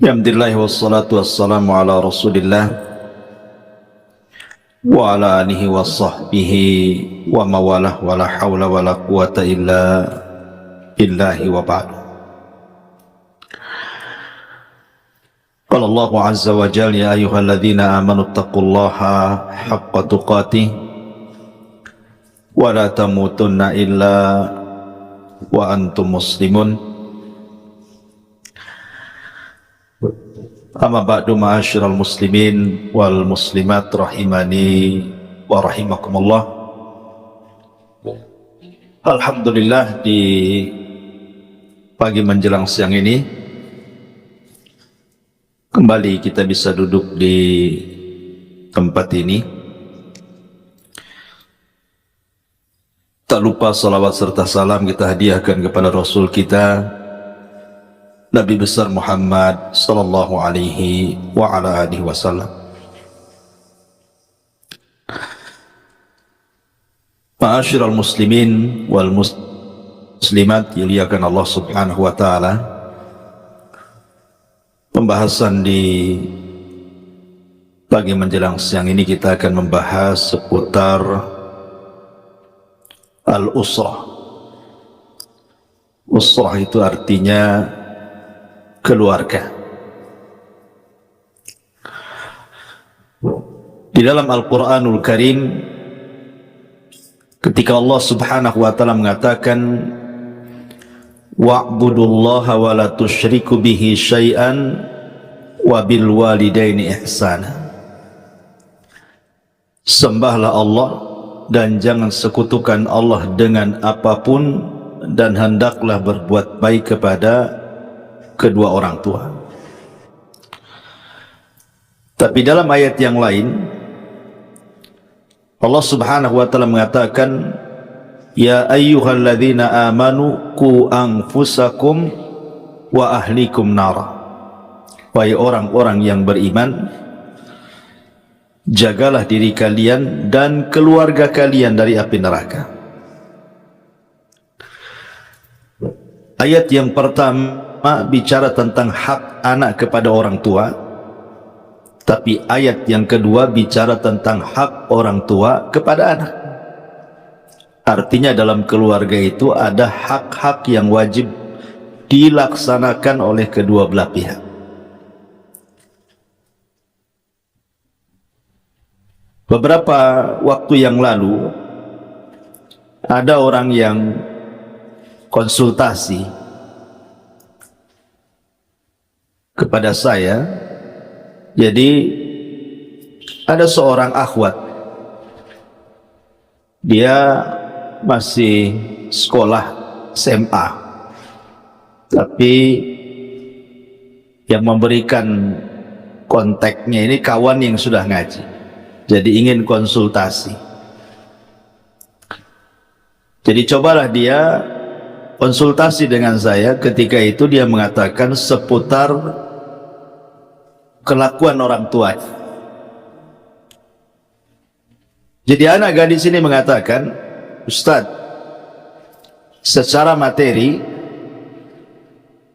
Alhamdulillah wassalatu wassalamu ala rasulillah wa ala alihi wa sahbihi wa mawalah wa la hawla wa la quwata illa billahi wa ba'du. Qala Allahu azza wa jalla ya ayyuhalladzina amanu taqullaha haqqa tuqatih wa la tamutunna illa wa antum muslimun. Amma ba'du ma'asyiral muslimin wal muslimat rahimani wa rahimakumullah. Alhamdulillah, di pagi menjelang siang ini kembali kita bisa duduk di tempat ini. Tak lupa salawat serta salam kita hadiahkan kepada Rasul kita Nabi besar Muhammad sallallahu alaihi wa ala alihi wasallam. Ma'asyiral muslimin wal muslimat dimuliakan Allah subhanahu wa ta'ala. Pembahasan di pagi menjelang siang ini kita akan membahas seputar al-usrah. Usrah itu artinya keluarga. Di dalam Al-Quranul Karim, ketika Allah subhanahu wa ta'ala mengatakan wa'budullaha wa la tusyriku bihi syai'an wa bil walidaini ihsana, sembahlah Allah dan jangan sekutukan Allah dengan apapun, dan hendaklah berbuat baik kepada kedua orang tua. Tapi dalam ayat yang lain Allah subhanahu wa ta'ala mengatakan ya ayyuhalladzina amanu qu anfusakum wa ahlikum nara, wahai orang-orang yang beriman, jagalah diri kalian dan keluarga kalian dari api neraka. Ayat yang pertama bicara tentang hak anak kepada orang tua, tapi ayat yang kedua bicara tentang hak orang tua kepada anak. Artinya dalam keluarga itu ada hak-hak yang wajib dilaksanakan oleh kedua belah pihak. Beberapa waktu yang lalu ada orang yang konsultasi kepada saya. Jadi ada seorang akhwat, dia masih sekolah SMA, tapi yang memberikan kontaknya ini kawan yang sudah ngaji, jadi ingin konsultasi. Jadi cobalah dia konsultasi dengan saya. Ketika itu dia mengatakan seputar kelakuan orang tua. Jadi anak gadis ini mengatakan, Ustadz, secara materi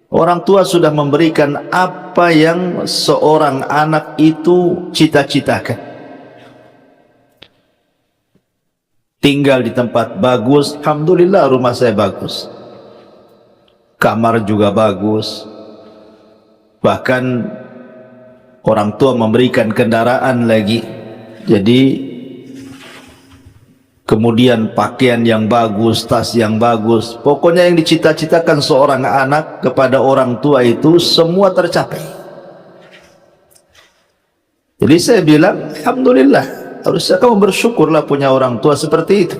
orang tua sudah memberikan apa yang seorang anak itu cita-citakan. Tinggal di tempat bagus, alhamdulillah rumah saya bagus, kamar juga bagus, bahkan orang tua memberikan kendaraan lagi. Jadi kemudian pakaian yang bagus, tas yang bagus, pokoknya yang dicita-citakan seorang anak kepada orang tua itu semua tercapai. Jadi saya bilang, alhamdulillah, harusnya kamu bersyukurlah punya orang tua seperti itu.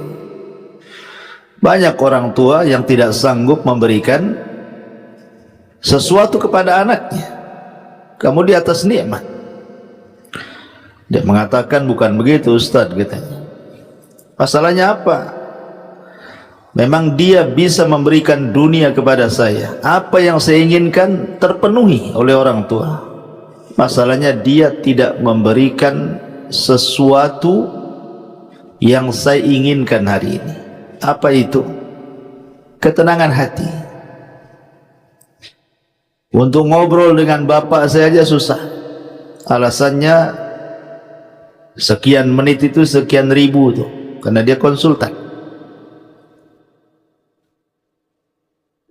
Banyak orang tua yang tidak sanggup memberikan sesuatu kepada anaknya, kamu di atas nikmat. Dia mengatakan bukan begitu Ustadz, katanya. Masalahnya apa? Memang dia bisa memberikan dunia kepada saya, apa yang saya inginkan terpenuhi oleh orang tua. Masalahnya dia tidak memberikan sesuatu yang saya inginkan hari ini. Apa itu? Ketenangan hati. Untuk ngobrol dengan bapak saya aja susah. Alasannya sekian menit itu sekian ribu tuh, karena dia konsultan.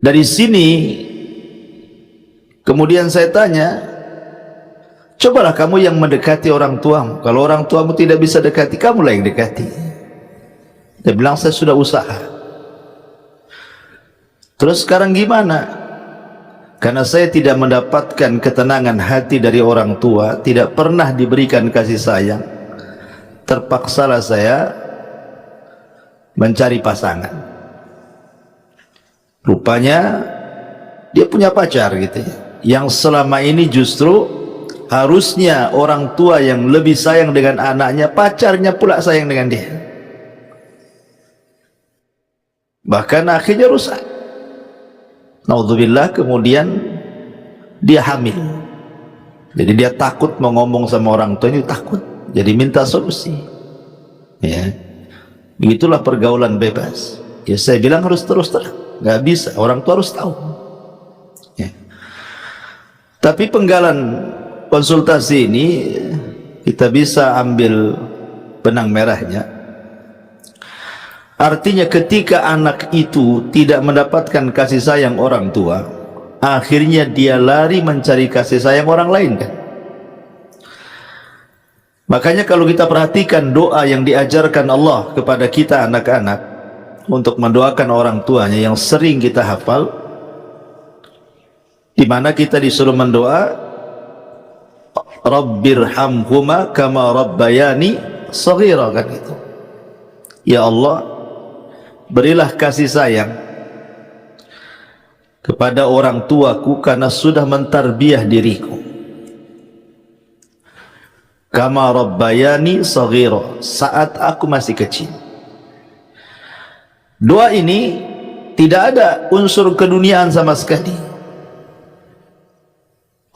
Dari sini kemudian saya tanya, cobalah kamu yang mendekati orang tuamu. Kalau orang tuamu tidak bisa dekati, kamulah yang dekati. Dia bilang, saya sudah usaha. Terus sekarang gimana? Karena saya tidak mendapatkan ketenangan hati dari orang tua, tidak pernah diberikan kasih sayang, terpaksalah saya mencari pasangan. Rupanya dia punya pacar gitu ya, yang selama ini justru harusnya orang tua yang lebih sayang dengan anaknya, pacarnya pula sayang dengan dia. Bahkan akhirnya rusak. Naudzubillah, kemudian dia hamil. Jadi dia takut mau ngomong sama orang tua, ini takut. Jadi minta solusi. Ya, begitulah pergaulan bebas. Ya saya bilang harus terus terang, nggak bisa. Orang tua harus tahu. Ya. Tapi penggalan konsultasi ini kita bisa ambil benang merahnya. Artinya ketika anak itu tidak mendapatkan kasih sayang orang tua, akhirnya dia lari mencari kasih sayang orang lain kan. Makanya kalau kita perhatikan doa yang diajarkan Allah kepada kita anak-anak untuk mendoakan orang tuanya yang sering kita hafal, di mana kita disuruh mendoa, Rabbirhamhuma kama rabbayani shaghira, kan itu. Ya Allah, berilah kasih sayang kepada orang tuaku karena sudah mentarbiah diriku. Kama rabbayani shaghira, saat aku masih kecil. Doa ini tidak ada unsur keduniaan sama sekali.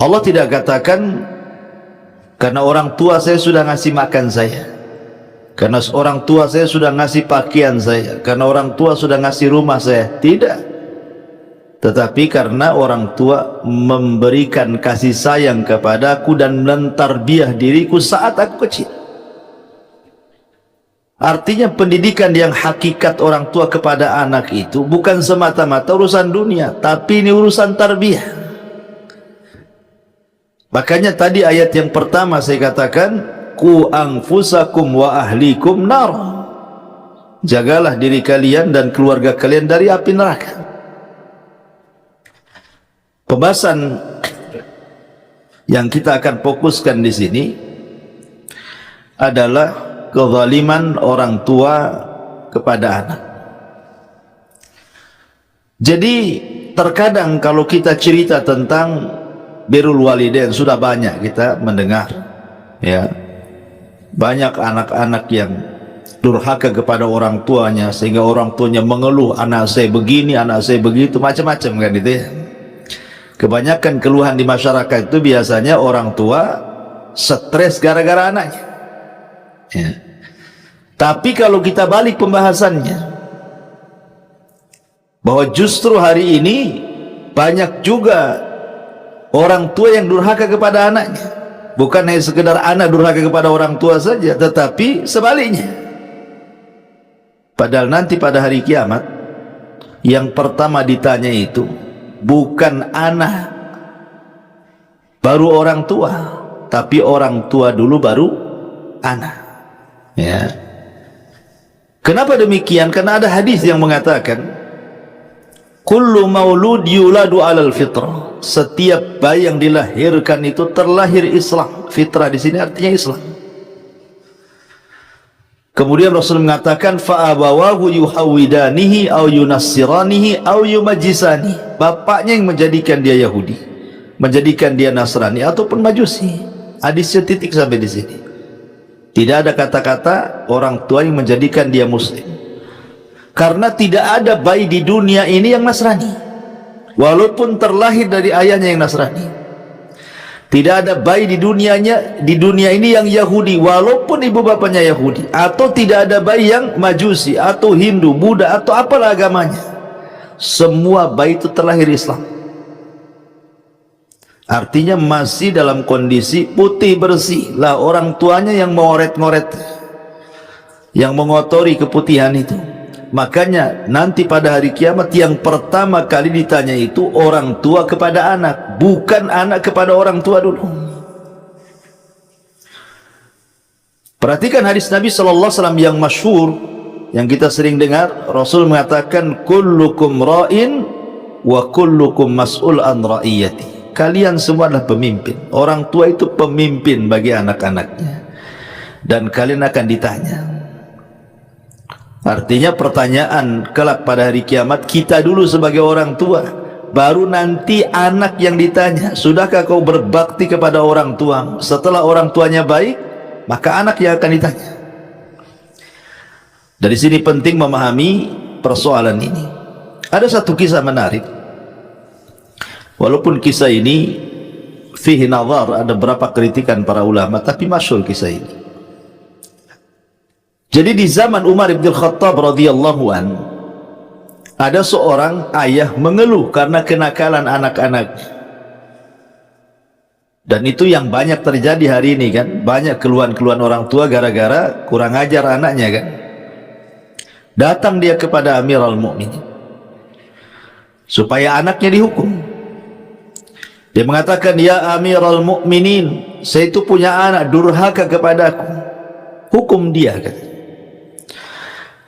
Allah tidak katakan karena orang tua saya sudah ngasih makan saya, karena orang tua saya sudah ngasih pakaian saya, karena orang tua sudah ngasih rumah saya. Tidak. Tetapi karena orang tua memberikan kasih sayang kepadaku dan mentarbiah diriku saat aku kecil. Artinya pendidikan yang hakikat orang tua kepada anak itu bukan semata-mata urusan dunia, tapi ini urusan tarbiyah. Makanya tadi ayat yang pertama saya katakan, ku anfusakum wa ahlikum nar, jagalah diri kalian dan keluarga kalian dari api neraka. Pembahasan yang kita akan fokuskan di sini adalah kezaliman orang tua kepada anak. Jadi terkadang kalau kita cerita tentang birrul walidain, sudah banyak kita mendengar ya, banyak anak-anak yang durhaka kepada orang tuanya sehingga orang tuanya mengeluh, anak saya begini, anak saya begitu, macam-macam kan itu ya. Kebanyakan keluhan di masyarakat itu biasanya orang tua stres gara-gara anaknya ya. Tapi kalau kita balik pembahasannya, bahwa justru hari ini banyak juga orang tua yang durhaka kepada anaknya. Bukan hanya sekedar anak durhaka kepada orang tua saja, tetapi sebaliknya. Padahal nanti pada hari kiamat yang pertama ditanya itu bukan anak baru orang tua, tapi orang tua dulu baru anak ya. Kenapa demikian? Karena ada hadis yang mengatakan kullu maulud yuladu alal fitrah, setiap bayi yang dilahirkan itu terlahir Islam. Fitrah di sini artinya Islam. Kemudian Rasul mengatakan fa abawahu yuhawidanihi au yunassiranihi au yumajjisani, bapaknya yang menjadikan dia Yahudi, menjadikan dia Nasrani ataupun Majusi. Hadisnya titik sampai di sini. Tidak ada kata-kata orang tua yang menjadikan dia Muslim. Karena tidak ada bayi di dunia ini yang Nasrani, walaupun terlahir dari ayahnya yang Nasrani. Tidak ada bayi di dunia ini yang Yahudi, walaupun ibu bapaknya Yahudi. Atau tidak ada bayi yang Majusi atau Hindu, Buddha atau apalah agamanya. Semua bayi itu terlahir Islam. Artinya masih dalam kondisi putih bersih. Lah orang tuanya yang mengoret-ngoret, yang mengotori keputihan itu. Makanya nanti pada hari kiamat yang pertama kali ditanya itu orang tua kepada anak, bukan anak kepada orang tua dulu. Perhatikan hadis Nabi SAW yang masyhur, yang kita sering dengar. Rasul mengatakan, kullukum ra'in wa kullukum mas'ul an ra'iyati. Kalian semua adalah pemimpin. Orang tua itu pemimpin bagi anak-anaknya, dan kalian akan ditanya. Artinya pertanyaan kelak pada hari kiamat, kita dulu sebagai orang tua, baru nanti anak yang ditanya. Sudahkah kau berbakti kepada orang tua? Setelah orang tuanya baik, maka anak yang akan ditanya. Dari sini penting memahami persoalan ini. Ada satu kisah menarik. Walaupun kisah ini fihi nazar, ada beberapa kritikan para ulama, tapi masyhur kisah ini. Jadi di zaman Umar bin Khattab radhiyallahu an, ada seorang ayah mengeluh karena kenakalan anak-anaknya. Dan itu yang banyak terjadi hari ini kan, banyak keluhan-keluhan orang tua gara-gara kurang ajar anaknya kan. Datang dia kepada Amirul Mukminin supaya anaknya dihukum. Dia mengatakan, ya Amirul Mukminin, saya itu punya anak durhaka kepadaku, hukum dia kata.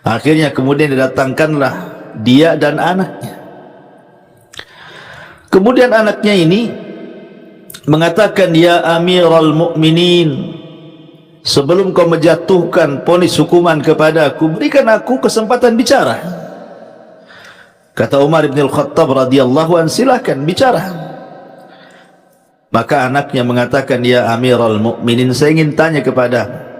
Akhirnya kemudian didatangkanlah dia dan anaknya. Kemudian anaknya ini mengatakan, ya Amirul Mukminin, sebelum kau menjatuhkan vonis hukuman kepadaku, berikan aku kesempatan bicara. Kata Umar bin Khattab radhiyallahu anhu, silakan bicara. Maka anaknya mengatakan, ya Amirul Mukminin, saya ingin tanya kepada,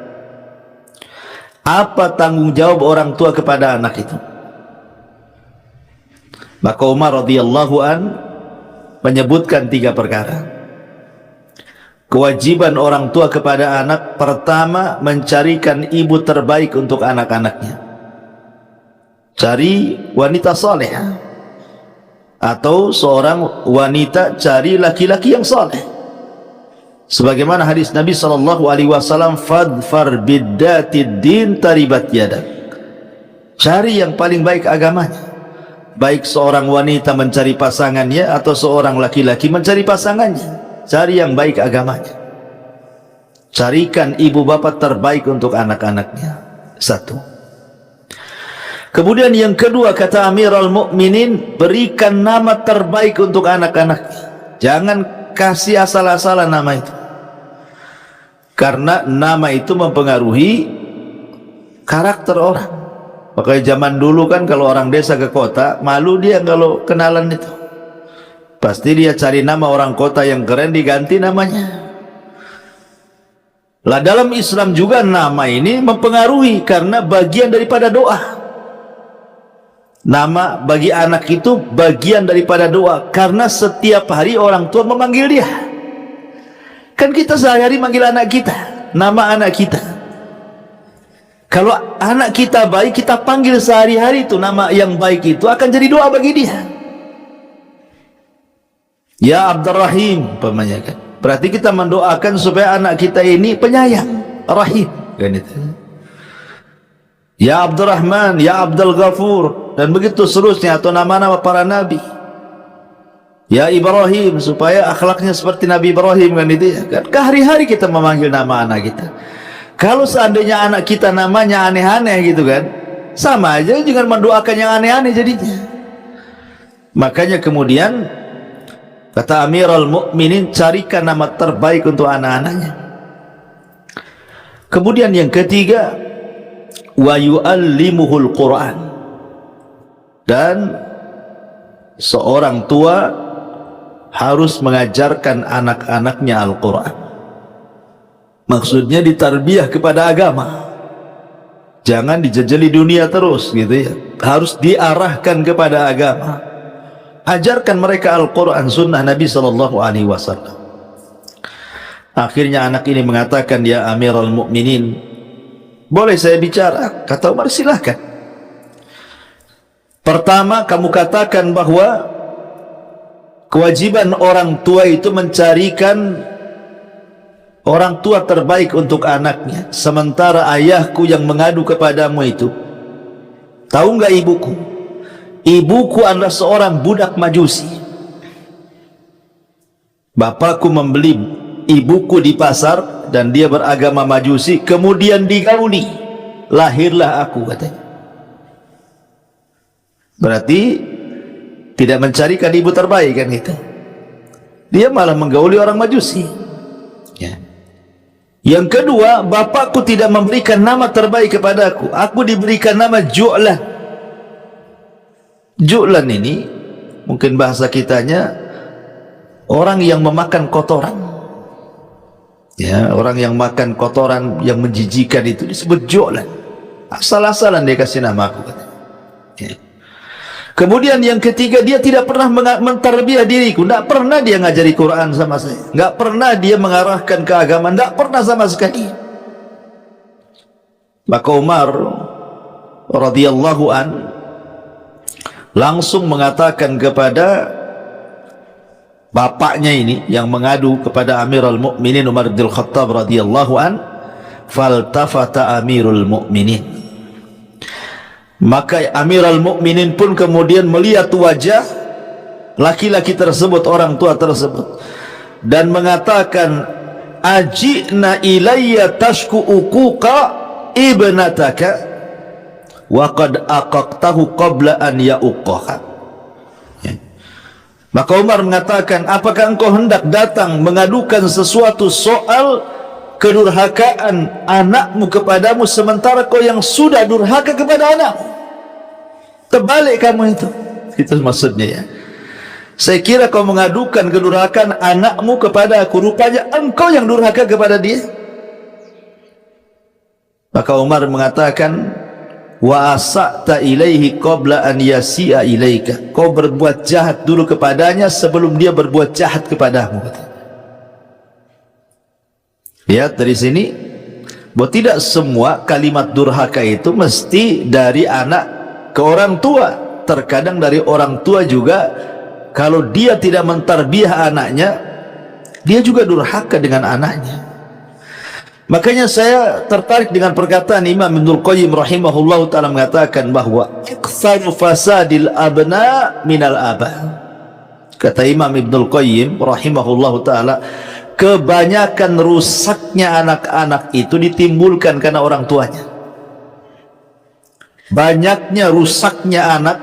apa tanggung jawab orang tua kepada anak itu? Maka Umar radhiyallahu an menyebutkan 3 perkara. Kewajiban orang tua kepada anak, pertama, mencarikan ibu terbaik untuk anak-anaknya. Cari wanita saleh, atau seorang wanita cari laki-laki yang saleh. Sebagaimana hadis Nabi SAW, fadfar biddatid din taribat yadak. Cari yang paling baik agamanya. Baik seorang wanita mencari pasangannya atau seorang laki-laki mencari pasangannya, cari yang baik agamanya. Carikan ibu bapak terbaik untuk anak-anaknya. 1. Kemudian yang kedua, kata Amirul Mukminin, berikan nama terbaik untuk anak-anak. Jangan kasih asal-asalan nama itu, karena nama itu mempengaruhi karakter orang. Makanya zaman dulu kan, kalau orang desa ke kota, malu dia kalau kenalan itu. Pasti dia cari nama orang kota yang keren, diganti namanya. Lah dalam Islam juga nama ini mempengaruhi, karena bagian daripada doa. Nama bagi anak itu bagian daripada doa, karena setiap hari orang tua memanggil dia. Kan kita sehari-hari manggil anak kita, nama anak kita. Kalau anak kita baik, kita panggil sehari-hari, itu nama yang baik itu akan jadi doa bagi dia. Ya Abdurrahim, umpamanya kan. Berarti kita mendoakan supaya anak kita ini penyayang, rahim, kan itu. Ya Abdurrahman, Ya Abdul Ghafur, dan begitu seterusnya, atau nama-nama para nabi. Ya Ibrahim, supaya akhlaknya seperti Nabi Ibrahim, kan itu ya kan. Hari-hari kita memanggil nama anak kita. Kalau seandainya anak kita namanya aneh-aneh gitu kan, sama aja dengan mendoakan yang aneh-aneh jadinya. Makanya kemudian kata Amirul Mukminin, carikan nama terbaik untuk anak-anaknya. Kemudian yang ketiga, wa yu'allimuhul Quran, dan seorang tua harus mengajarkan anak-anaknya Al-Quran. Maksudnya ditarbiyah kepada agama, jangan dijejeli dunia terus gitu ya. Harus diarahkan kepada agama. Ajarkan mereka Al-Quran, sunnah Nabi SAW. Akhirnya anak ini mengatakan, ya Amirul Mukminin, boleh saya bicara? Kata Umar, silahkan. Pertama, kamu katakan bahwa kewajiban orang tua itu mencarikan orang tua terbaik untuk anaknya. Sementara ayahku yang mengadu kepadamu itu, tahu nggak ibuku? Ibuku adalah seorang budak majusi. Bapakku membeli ibuku di pasar dan dia beragama majusi, kemudian digauli, lahirlah aku, katanya. Berarti tidak mencarikan ibu terbaik kan itu. Dia malah menggauli orang majusi. Ya. Yang kedua, bapakku tidak memberikan nama terbaik kepadaku. Aku diberikan nama Ju'lan. Ju'lan ini mungkin bahasa kitanya orang yang memakan kotoran. Ya, orang yang makan kotoran yang menjijikan itu disebut Ju'lan. Asal-asalan dia kasih nama aku. Ya. Kemudian yang ketiga, dia tidak pernah mentarbiyah diriku. Tidak pernah dia ngajari Quran sama saya. Tidak pernah dia mengarahkan ke agama. Tidak pernah sama sekali. Maka Umar radhiyallahu an langsung mengatakan kepada bapaknya ini yang mengadu kepada Amirul Mukminin Umar bin Khattab radhiyallahu an, faltafata Amirul Mukminin. Maka Amirul Mukminin pun kemudian melihat wajah laki-laki tersebut, orang tua tersebut, dan mengatakan, ajina ilayya tashku uquqa ibnataka wa qad aqaqtahu qabla an ya'uqqaha. Ya. Maka Umar mengatakan, apakah engkau hendak datang mengadukan sesuatu soal kedurhakaan anakmu kepadamu sementara kau yang sudah durhaka kepada anakmu? Terbalik kamu itu. Itu maksudnya ya. Saya kira kau mengadukan kedurhakaan anakmu kepada aku, rupanya engkau yang durhaka kepada dia. Maka Umar mengatakan, wa asa'ta ilaihi qabla an yasi'a ilaika. Kau berbuat jahat dulu kepadanya sebelum dia berbuat jahat kepadamu. Lihat dari sini bahwa tidak semua kalimat durhaka itu mesti dari anak ke orang tua. Terkadang dari orang tua juga, kalau dia tidak mentarbiyah anaknya, dia juga durhaka dengan anaknya. Makanya saya tertarik dengan perkataan Imam Ibnul Qayyim rahimahullah ta'ala mengatakan bahwa iktsaru fasadil abna minal aba. Kata Imam Ibnul Qayyim rahimahullah ta'ala, kebanyakan rusaknya anak-anak itu ditimbulkan karena orang tuanya. Banyaknya rusaknya anak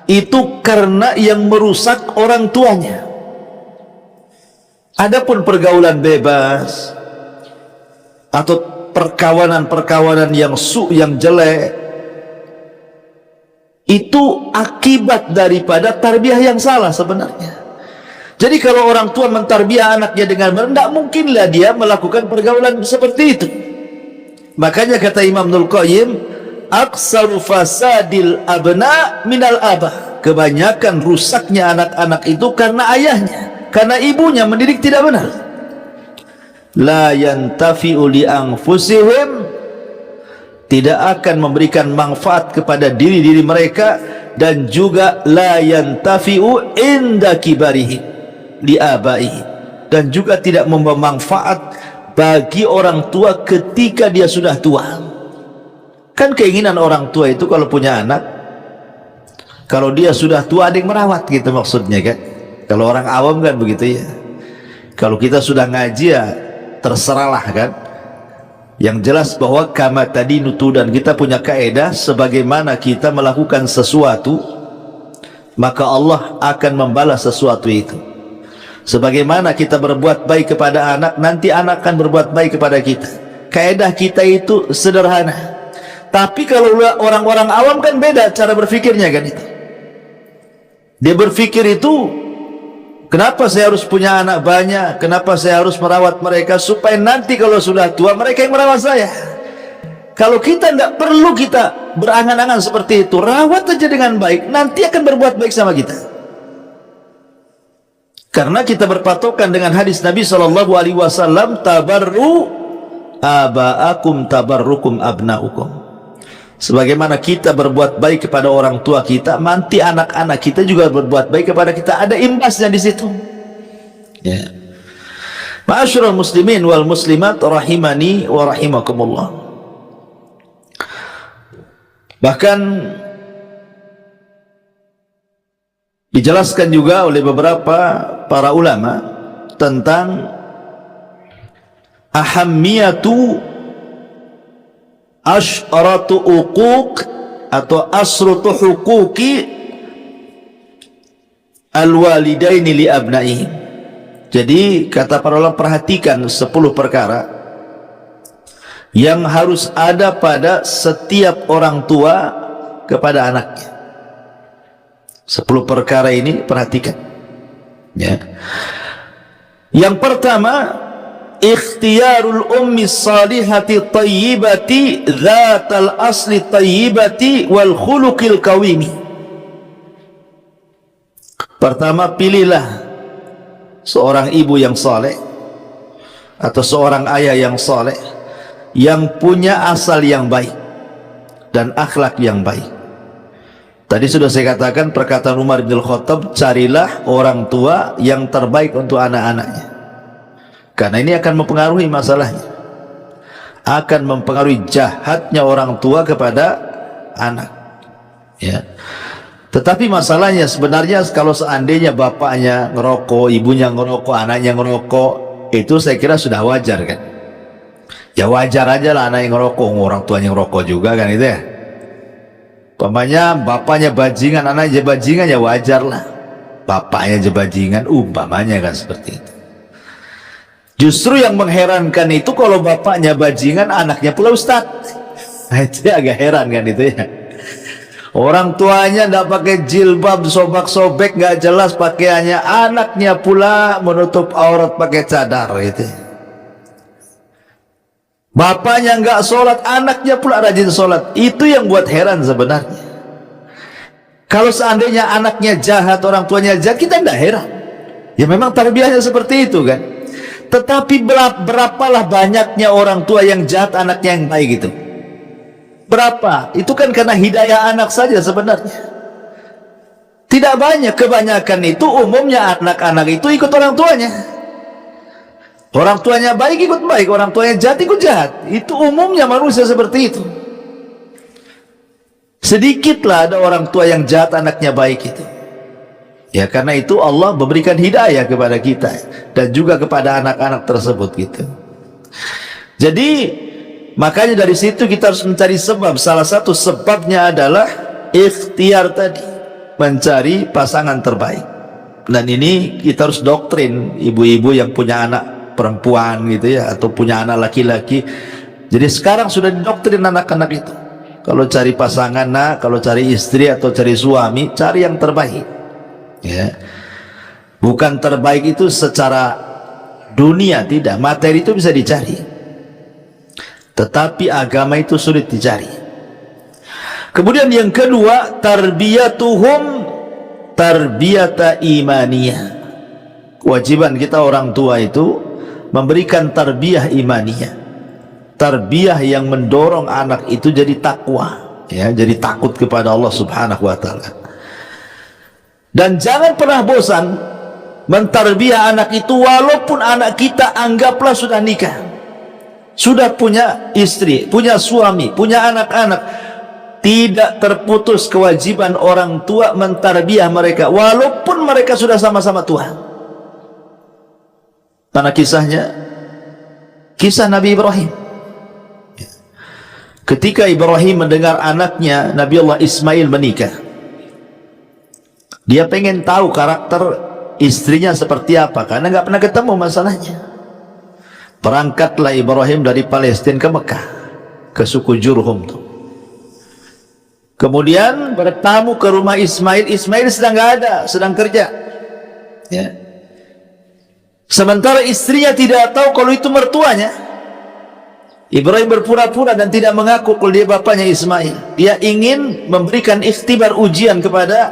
itu karena yang merusak orang tuanya. Adapun pergaulan bebas atau perkawanan-perkawanan yang yang jelek, itu akibat daripada tarbiyah yang salah sebenarnya. Jadi kalau orang tua mentarbiyah anaknya dengan benar, tidak mungkinlah dia melakukan pergaulan seperti itu. Makanya kata Imam Ibnul Qayyim, aksaru fasadil abna minal abah. Kebanyakan rusaknya anak-anak itu karena ayahnya, karena ibunya mendidik tidak benar. La yantafi'u li anfusihim, tidak akan memberikan manfaat kepada diri-diri mereka, dan juga la yantafi'u inda kibarihim li abaihi, dan juga tidak membawa manfaat bagi orang tua ketika dia sudah tua. Kan keinginan orang tua itu kalau punya anak, kalau dia sudah tua ada yang merawat gitu maksudnya kan. Kalau orang awam kan begitu ya. Kalau kita sudah ngaji ya terserahlah kan. Yang jelas bahwa kama tadi nutu, dan kita punya kaedah sebagaimana kita melakukan sesuatu maka Allah akan membalas sesuatu itu. Sebagaimana kita berbuat baik kepada anak, nanti anak akan berbuat baik kepada kita. Kaedah kita itu sederhana. Tapi kalau orang-orang awam kan beda cara berpikirnya kan itu. Dia berpikir itu, kenapa saya harus punya anak banyak? Kenapa saya harus merawat mereka supaya nanti kalau sudah tua mereka yang merawat saya? Kalau kita tidak perlu kita berangan-angan seperti itu, rawat aja dengan baik, nanti akan berbuat baik sama kita. Karena kita berpatokan dengan hadis Nabi SAW, tabarru aba'akum tabarrukum abna'ukum. Sebagaimana kita berbuat baik kepada orang tua kita, nanti anak-anak kita juga berbuat baik kepada kita, ada imbasnya di situ. Ya. Ma'asyiral muslimin wal muslimat rahimani wa rahimakumullah. Bahkan dijelaskan juga oleh beberapa para ulama tentang ahammiyatu asyratu uquq atau asrutu huquqi alwalidaini li abnaihim. Jadi kata para ulama, perhatikan 10 perkara yang harus ada pada setiap orang tua kepada anaknya. 10 perkara ini perhatikan, ya. Yang pertama, ikhtiyarul ummi salihati tayyibati dzatal asli tayyibati wal khuluqil qawimi. Pertama, pilihlah seorang ibu yang saleh atau seorang ayah yang saleh yang punya asal yang baik dan akhlak yang baik. Tadi sudah saya katakan perkataan Umar bin Khattab, carilah orang tua yang terbaik untuk anak-anaknya, karena ini akan mempengaruhi masalahnya, akan mempengaruhi jahatnya orang tua kepada anak, ya. Tetapi masalahnya sebenarnya kalau seandainya bapaknya ngerokok, ibunya ngerokok, anaknya ngerokok, itu saya kira sudah wajar kan. Ya wajar aja lah anak yang ngerokok, orang tuanya ngerokok juga kan, itu ya. Umpamanya bapaknya bajingan, anaknya bajingan, ya wajar lah. Bapaknya aja bajingan, umpamanya kan seperti itu. Justru yang mengherankan itu kalau bapaknya bajingan, anaknya pula ustadz. Nah, itu agak heran kan itu ya. Orang tuanya tidak pakai jilbab, sobek-sobek, nggak jelas pakaiannya, anaknya pula menutup aurat pakai cadar gitu. Bapaknya nggak sholat, anaknya pula rajin sholat. Itu yang buat heran sebenarnya. Kalau seandainya anaknya jahat, orang tuanya jahat, kita tidak heran. Ya memang tarbiyahnya seperti itu kan. Tetapi berapalah banyaknya orang tua yang jahat, anaknya yang baik gitu. Berapa? Itu kan karena hidayah anak saja sebenarnya. Tidak banyak, kebanyakan itu umumnya anak-anak itu ikut orang tuanya. Orang tuanya baik ikut baik, orang tuanya jahat ikut jahat. Itu umumnya manusia seperti itu. Sedikitlah ada orang tua yang jahat anaknya baik itu. Ya karena itu Allah memberikan hidayah kepada kita dan juga kepada anak-anak tersebut gitu. Jadi makanya dari situ kita harus mencari sebab. Salah satu sebabnya adalah ikhtiar tadi, mencari pasangan terbaik. Dan ini kita harus doktrin ibu-ibu yang punya anak perempuan gitu ya, atau punya anak laki-laki. Jadi sekarang sudah didoktrin anak-anak itu, kalau cari pasangan, nah, kalau cari istri atau cari suami, cari yang terbaik ya. Bukan terbaik itu secara dunia, tidak, materi itu bisa dicari, tetapi agama itu sulit dicari. Kemudian yang kedua, tarbiyatuhum tarbiyata imaniyah. Kewajiban kita orang tua itu memberikan tarbiyah imaniyah, tarbiyah yang mendorong anak itu jadi takwa ya, jadi takut kepada Allah Subhanahu wa taala. Dan jangan pernah bosan mentarbiyah anak itu, walaupun anak kita anggaplah sudah nikah, sudah punya istri, punya suami, punya anak-anak, tidak terputus kewajiban orang tua mentarbiyah mereka walaupun mereka sudah sama-sama tua. Karena kisahnya kisah Nabi Ibrahim. Ketika Ibrahim mendengar anaknya Nabi Allah Ismail menikah, dia pengen tahu karakter istrinya seperti apa, karena nggak pernah ketemu masalahnya. Berangkatlah Ibrahim dari Palestina ke Mekah, ke suku Jurhum tuh. Kemudian bertamu ke rumah Ismail. Ismail sedang nggak ada, sedang kerja ya. Sementara istrinya tidak tahu kalau itu mertuanya. Ibrahim berpura-pura dan tidak mengaku kalau dia bapaknya Ismail. Dia ingin memberikan ikhtibar, ujian kepada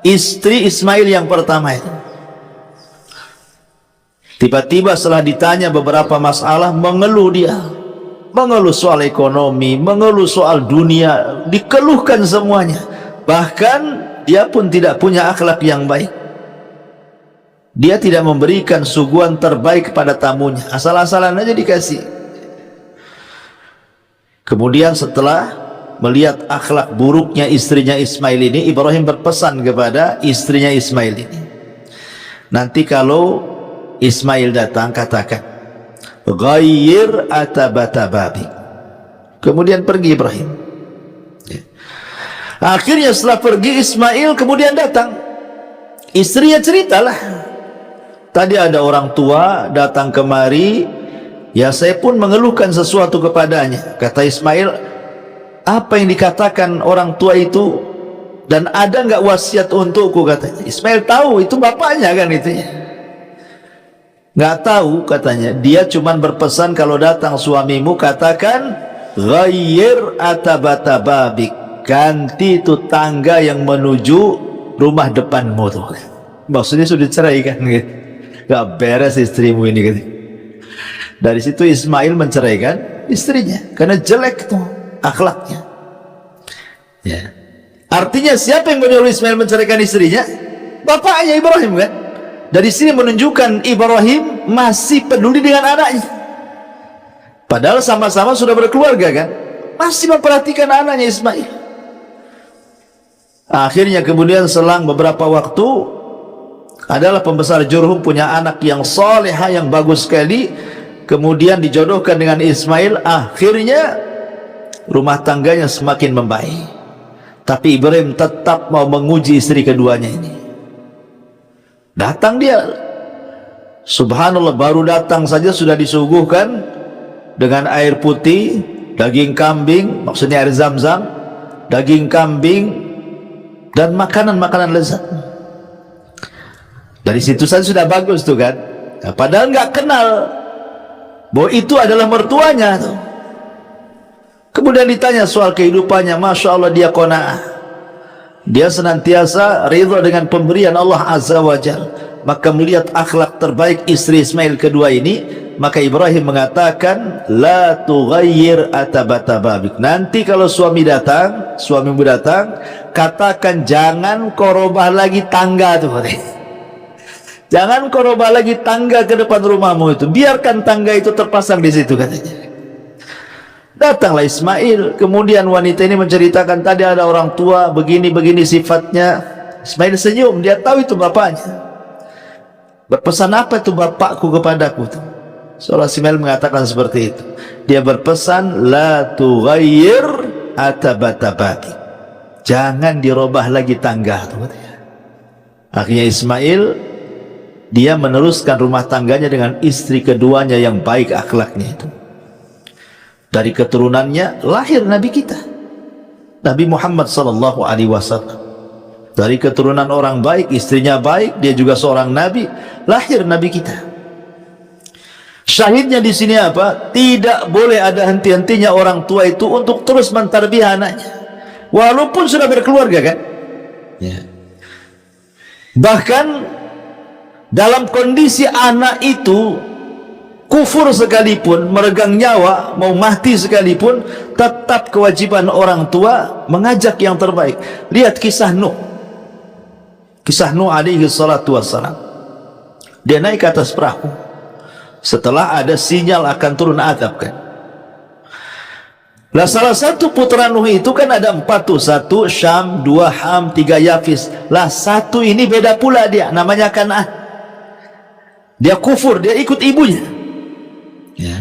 istri Ismail yang pertama itu. Tiba-tiba setelah ditanya beberapa masalah, mengeluh dia, mengeluh soal ekonomi, mengeluh soal dunia, dikeluhkan semuanya. Bahkan dia pun tidak punya akhlak yang baik. Dia tidak memberikan suguhan terbaik kepada tamunya, asal-asalan aja dikasih. Kemudian setelah melihat akhlak buruknya istrinya Ismail ini, Ibrahim berpesan kepada istrinya Ismail ini, nanti kalau Ismail datang katakan, ghayyir atabata babi. Kemudian pergi Ibrahim. Akhirnya setelah pergi Ismail, kemudian datang istrinya, ceritalah, tadi ada orang tua datang kemari, ya saya pun mengeluhkan sesuatu kepadanya. Kata Ismail, apa yang dikatakan orang tua itu, dan ada nggak wasiat untukku, katanya. Ismail tahu itu bapaknya kan itu ya. Nggak tahu katanya, dia cuman berpesan kalau datang suamimu katakan ghayyir atabata babik, ganti itu tangga yang menuju rumah depanmu tuh. Maksudnya sudah cerai kan gitu. Gak beres istrimu ini gitu. Dari situ Ismail menceraikan istrinya karena jelek tuh akhlaknya ya. Artinya siapa yang menyuruh Ismail menceraikan istrinya? Bapaknya Ibrahim kan. Dari sini menunjukkan Ibrahim masih peduli dengan anaknya, padahal sama-sama sudah berkeluarga kan, masih memperhatikan anaknya Ismail. Akhirnya kemudian selang beberapa waktu, adalah pembesar Jurhum punya anak yang salihah, yang bagus sekali, kemudian dijodohkan dengan Ismail. Akhirnya rumah tangganya semakin membaik, tapi Ibrahim tetap mau menguji istri keduanya ini. Datang dia, subhanallah, baru datang saja sudah disuguhkan dengan air putih, daging kambing, maksudnya air zam-zam, daging kambing, dan makanan-makanan lezat. Dari situ saja sudah bagus tuh kan. Nah, padahal nggak kenal bahwa itu adalah mertuanya tuh. Kemudian ditanya soal kehidupannya, masya Allah dia qanaah, dia senantiasa ridha dengan pemberian Allah Azza wa Jal. Maka melihat akhlak terbaik istri Ismail kedua ini, maka Ibrahim mengatakan, la tughayyir atabata babik, nanti kalau suamimu datang, katakan jangan kau robah lagi tangga tuh. Jangan kau robah lagi tangga ke depan rumahmu itu, biarkan tangga itu terpasang di situ, katanya. Datanglah Ismail, kemudian wanita ini menceritakan tadi ada orang tua begini-begini sifatnya. Ismail senyum, dia tahu itu bapaknya. Berpesan apa itu bapakku kepadaku tuh? Seolah Ismail mengatakan seperti itu. Dia berpesan, la tughayyir atabata babi, jangan dirubah lagi tangga tuh, katanya. Akhirnya Ismail, dia meneruskan rumah tangganya dengan istri keduanya yang baik akhlaknya itu. Dari keturunannya lahir Nabi kita, Nabi Muhammad sallallahu alaihi wasallam. Dari keturunan orang baik, istrinya baik, dia juga seorang nabi, lahir Nabi kita. Syahidnya di sini apa? Tidak boleh ada henti-hentinya orang tua itu untuk terus mentarbiyah anaknya, walaupun sudah berkeluarga kan ya. Bahkan dalam kondisi anak itu kufur sekalipun, meregang nyawa, mau mati sekalipun, tetap kewajiban orang tua mengajak yang terbaik. Lihat kisah Nuh alaihi salatu wassalam. Dia naik ke atas perahu setelah ada sinyal akan turun azab kan. Lah salah satu putra Nuh itu kan ada 4 tuh, 1 Syam, 2 Ham, 3 Yafis. Lah satu ini beda pula dia, namanya Kan'an. Dia kufur, dia ikut ibunya ya.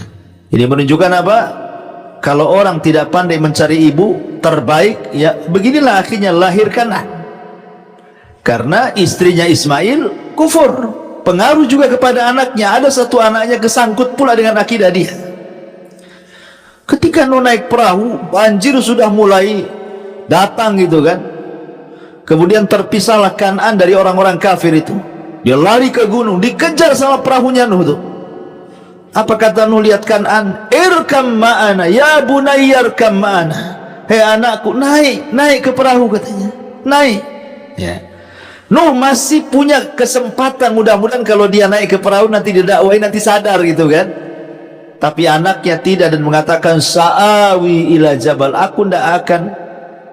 Ini menunjukkan apa? Kalau orang tidak pandai mencari ibu terbaik, ya beginilah akhirnya lahir Kan'an. Karena istrinya Ismail kufur, pengaruh juga kepada anaknya. Ada satu anaknya kesangkut pula dengan akidah dia. Ketika Nuh naik perahu, banjir sudah mulai datang gitu kan. Kemudian terpisahlah Kan'an dari orang-orang kafir itu. Dia lari ke gunung, dikejar sama perahunya Nuh tuh. Apa kata Nuh lihat Kan'an? Irkam ma'ana, ya bunayya irkam ma'ana. Hei anakku, naik ke perahu, katanya. Naik. Ya. Nuh masih punya kesempatan, mudah-mudahan kalau dia naik ke perahu nanti didakwahi, nanti sadar gitu kan. tapi anaknya tidak dan mengatakan sa'awi ila jabal, aku tidak akan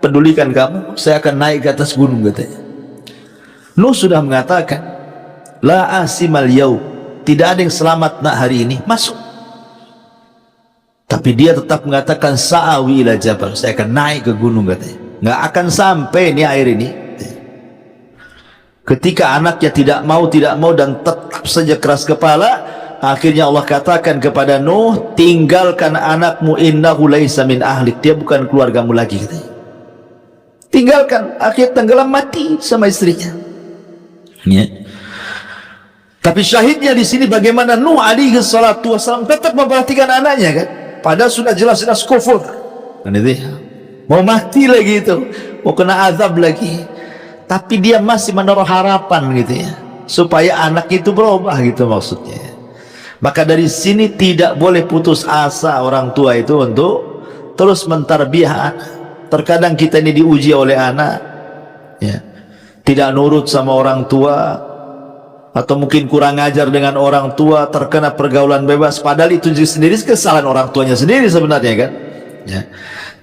pedulikan kamu, saya akan naik ke atas gunung katanya. Nuh sudah mengatakan la asimal yaum, tidak ada yang selamat nak hari ini, masuk. Tapi dia tetap mengatakan sa'awi ila jabal, saya akan naik ke gunung katanya. Nggak akan sampai nih air ini. Ketika anaknya tidak mau dan tetap saja keras kepala, akhirnya Allah katakan kepada Nuh, tinggalkan anakmu, innahu laisa min ahlik, dia bukan keluargamu lagi katanya. Tinggalkan, akhirnya tenggelam mati sama istrinya. Ya. Tapi syahidnya di sini bagaimana Nuh alaihi salatu wasallam tetap memperhatikan anaknya kan, padahal sudah jelas-jelas kufur. Kan itu ya. Mau mati lagi itu, mau kena azab lagi. Tapi dia masih menaruh harapan gitu ya, supaya anak itu berubah gitu maksudnya. Maka dari sini tidak boleh putus asa orang tua itu untuk terus mentarbiyah anak. Terkadang kita ini diuji oleh anak ya, tidak nurut sama orang tua, atau mungkin kurang ajar dengan orang tua, terkena pergaulan bebas, padahal itu sendiri kesalahan orang tuanya sendiri sebenarnya kan ya.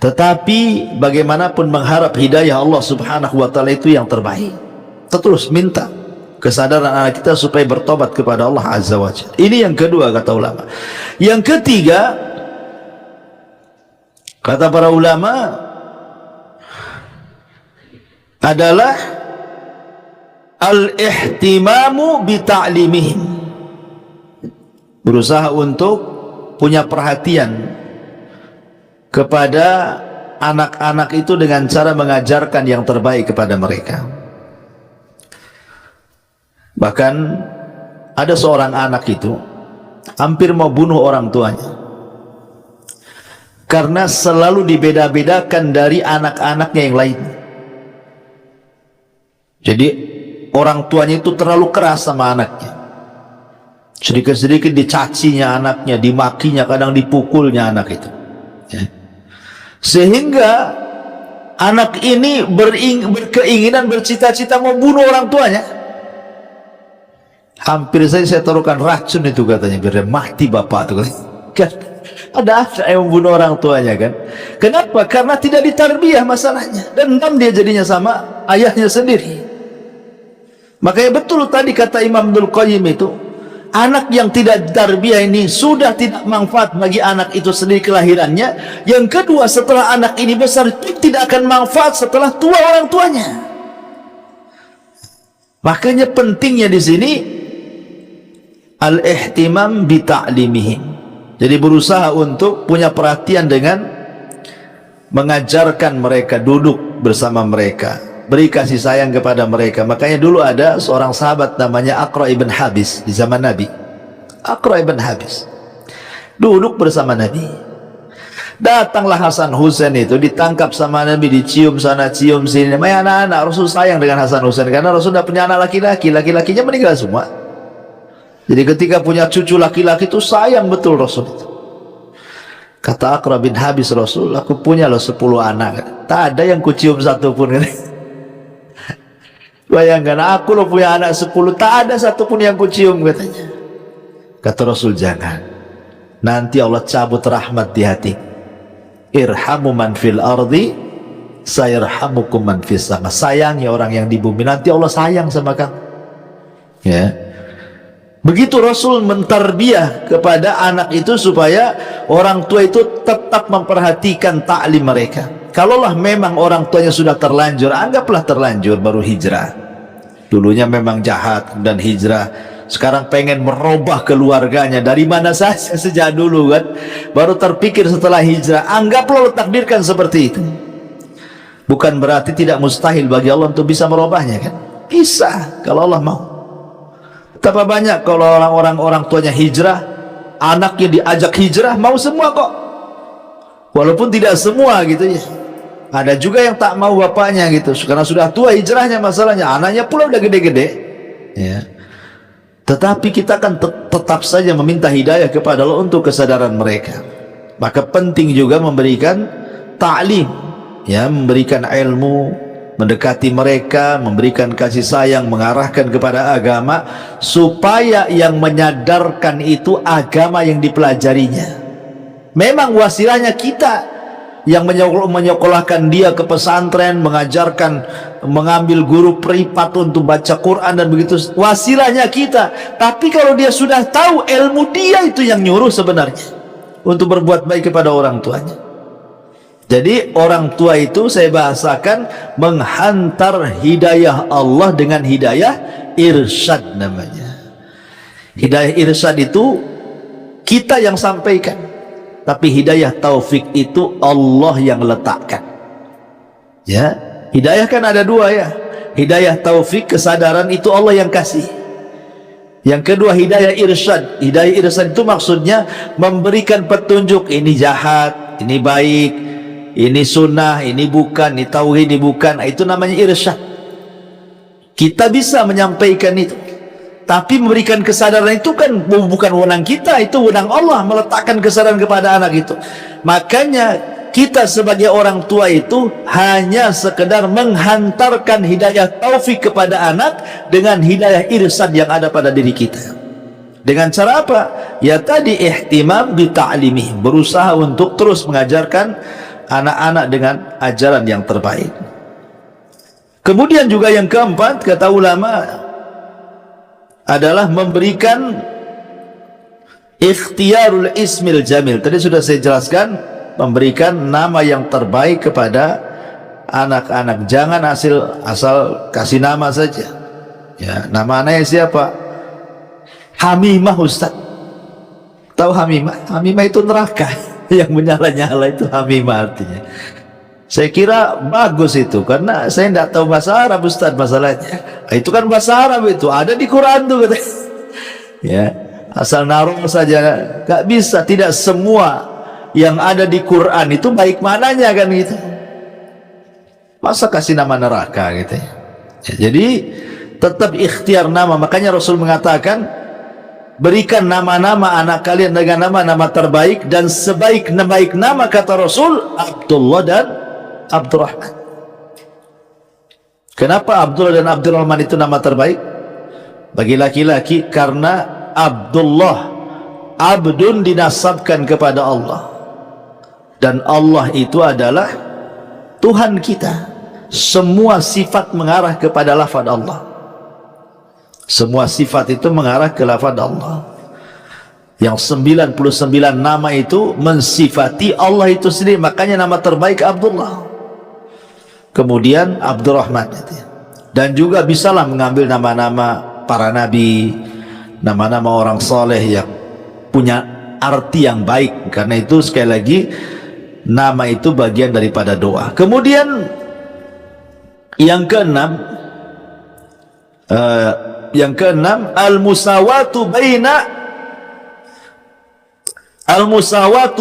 Tetapi bagaimanapun mengharap hidayah Allah subhanahu wa ta'ala itu yang terbaik. Kita terus minta kesadaran anak kita supaya bertobat kepada Allah azza wa jalla. Ini yang kedua kata ulama. Yang ketiga kata para ulama adalah al-ihtimamu bi ta'limihim, berusaha untuk punya perhatian kepada anak-anak itu dengan cara mengajarkan yang terbaik kepada mereka. Bahkan ada seorang anak itu hampir mau bunuh orang tuanya karena selalu dibeda-bedakan dari anak-anaknya yang lain. Jadi orang tuanya itu terlalu keras sama anaknya, sedikit-sedikit dicacinya anaknya, dimakinya, kadang dipukulnya anak itu ya. Sehingga anak ini berkeinginan, bercita-cita mau bunuh orang tuanya. Hampir saja saya taruhkan racun itu katanya biar mati bapak itu kan. Ada anak yang membunuh orang tuanya kan. Kenapa? Karena tidak ditarbiyah masalahnya, dendam dia jadinya sama ayahnya sendiri. Makanya betul tadi kata Imam Ibnul Qayyim itu, anak yang tidak tarbiyah ini sudah tidak manfaat bagi anak itu sendiri kelahirannya. Yang kedua, setelah anak ini besar tidak akan manfaat setelah tua orang tuanya. Makanya pentingnya di sini al-ihtimam bi ta'limihim. Jadi berusaha untuk punya perhatian dengan mengajarkan mereka, duduk bersama mereka, beri kasih sayang kepada mereka. Makanya dulu ada seorang sahabat namanya Aqra ibn Habis di zaman Nabi. Aqra ibn Habis duduk bersama Nabi. Datanglah Hasan Husain itu, ditangkap sama Nabi, dicium sana cium sini. Namanya anak-anak, Rasul sayang dengan Hasan Husain karena Rasul tidak punya anak laki-laki, laki-lakinya meninggal semua. Jadi ketika punya cucu laki-laki itu sayang betul Rasul itu. Kata Aqra bin Habis, Rasul, aku punya loh 10 anak, tak ada yang kucium satu pun. Bayangkan, aku loh punya anak 10, tak ada satupun yang kucium katanya. Kata Rasul, jangan, nanti Allah cabut rahmat di hati. Irhamu man fil ardi sayarhamukum man fis sama. Sayangi orang yang di bumi, nanti Allah sayang sama kamu ya. Begitu Rasul mentarbiyah kepada anak itu supaya orang tua itu tetap memperhatikan taklim mereka. Kalaulah memang orang tuanya sudah terlanjur, anggaplah terlanjur, baru hijrah. Dulunya memang jahat dan hijrah, sekarang pengen merubah keluarganya dari mana saja sejak dulu kan, baru terpikir setelah hijrah. Anggaplah takdirkan seperti itu. Bukan berarti tidak mustahil bagi Allah untuk bisa merubahnya kan, bisa kalau Allah mau. Betapa banyak kalau orang tuanya hijrah, anaknya diajak hijrah, mau semua kok. Walaupun tidak semua gitu ya. Ada juga yang tak mau bapaknya gitu, karena sudah tua hijrahnya masalahnya, anaknya pula udah gede-gede ya. Tetapi kita akan tetap saja meminta hidayah kepada Allah untuk kesadaran mereka. Maka penting juga memberikan ta'lim ya, memberikan ilmu, mendekati mereka, memberikan kasih sayang, mengarahkan kepada agama, supaya yang menyadarkan itu agama yang dipelajarinya. Memang wasilahnya kita yang menyekolahkan dia ke pesantren, mengajarkan, mengambil guru privat untuk baca Quran dan begitu, wasilahnya kita. Tapi kalau dia sudah tahu ilmu, dia itu yang nyuruh sebenarnya untuk berbuat baik kepada orang tuanya. Jadi orang tua itu saya bahasakan menghantar hidayah Allah dengan hidayah irsyad namanya. Hidayah irsyad itu kita yang sampaikan, tapi hidayah taufik itu Allah yang letakkan. Ya, hidayah kan ada dua ya. Hidayah taufik, kesadaran, itu Allah yang kasih. Yang kedua hidayah irsyad. Hidayah irsyad itu maksudnya memberikan petunjuk, ini jahat, ini baik, ini sunnah, ini bukan, ini tauhid, ini bukan. Itu namanya irsyad. Kita bisa menyampaikan itu, tapi memberikan kesadaran itu kan bukan wewenang kita, itu wewenang Allah meletakkan kesadaran kepada anak itu. Makanya kita sebagai orang tua itu hanya sekedar menghantarkan hidayah taufik kepada anak dengan hidayah irsyad yang ada pada diri kita. Dengan cara apa? Ya tadi, ihtimam bi ta'limih, berusaha untuk terus mengajarkan anak-anak dengan ajaran yang terbaik. Kemudian juga yang keempat, kata ulama, adalah memberikan ikhtiyarul ismil jamil. Tadi sudah saya jelaskan, memberikan nama yang terbaik kepada anak-anak. Jangan asal kasih nama saja. Ya, nama anaknya siapa? Hamimah, Ustaz. Tahu Hamimah? Hamimah itu neraka. Yang menyala-nyala itu Hamimah artinya. Saya kira bagus itu, karena saya tidak tahu bahasa Arab, Ustaz, masalahnya. Itu kan bahasa Arab, itu ada di Quran tuh katanya. Ya, asal naruh saja, gak bisa. Tidak semua yang ada di Quran itu baik mananya kan gitu. Masa kasih nama neraka gitu ya. Jadi tetap ikhtiar nama. Makanya Rasul mengatakan, berikan nama-nama anak kalian dengan nama-nama terbaik, dan sebaik-baik nama kata Rasul Abdullah dan Abdurrahman. Kenapa Abdullah dan Abdurrahman itu nama terbaik bagi laki-laki? Karena Abdullah, abdun, dinasabkan kepada Allah, dan Allah itu adalah Tuhan kita. Semua sifat mengarah kepada lafaz Allah. Semua sifat itu mengarah ke lafaz Allah. Yang 99 nama itu mensifati Allah itu sendiri. Makanya nama terbaik Abdullah, kemudian Abdurrahman. Dan juga bisalah mengambil nama-nama para nabi, nama-nama orang soleh yang punya arti yang baik. Karena itu sekali lagi, nama itu bagian daripada doa. Kemudian yang keenam, al-musawatu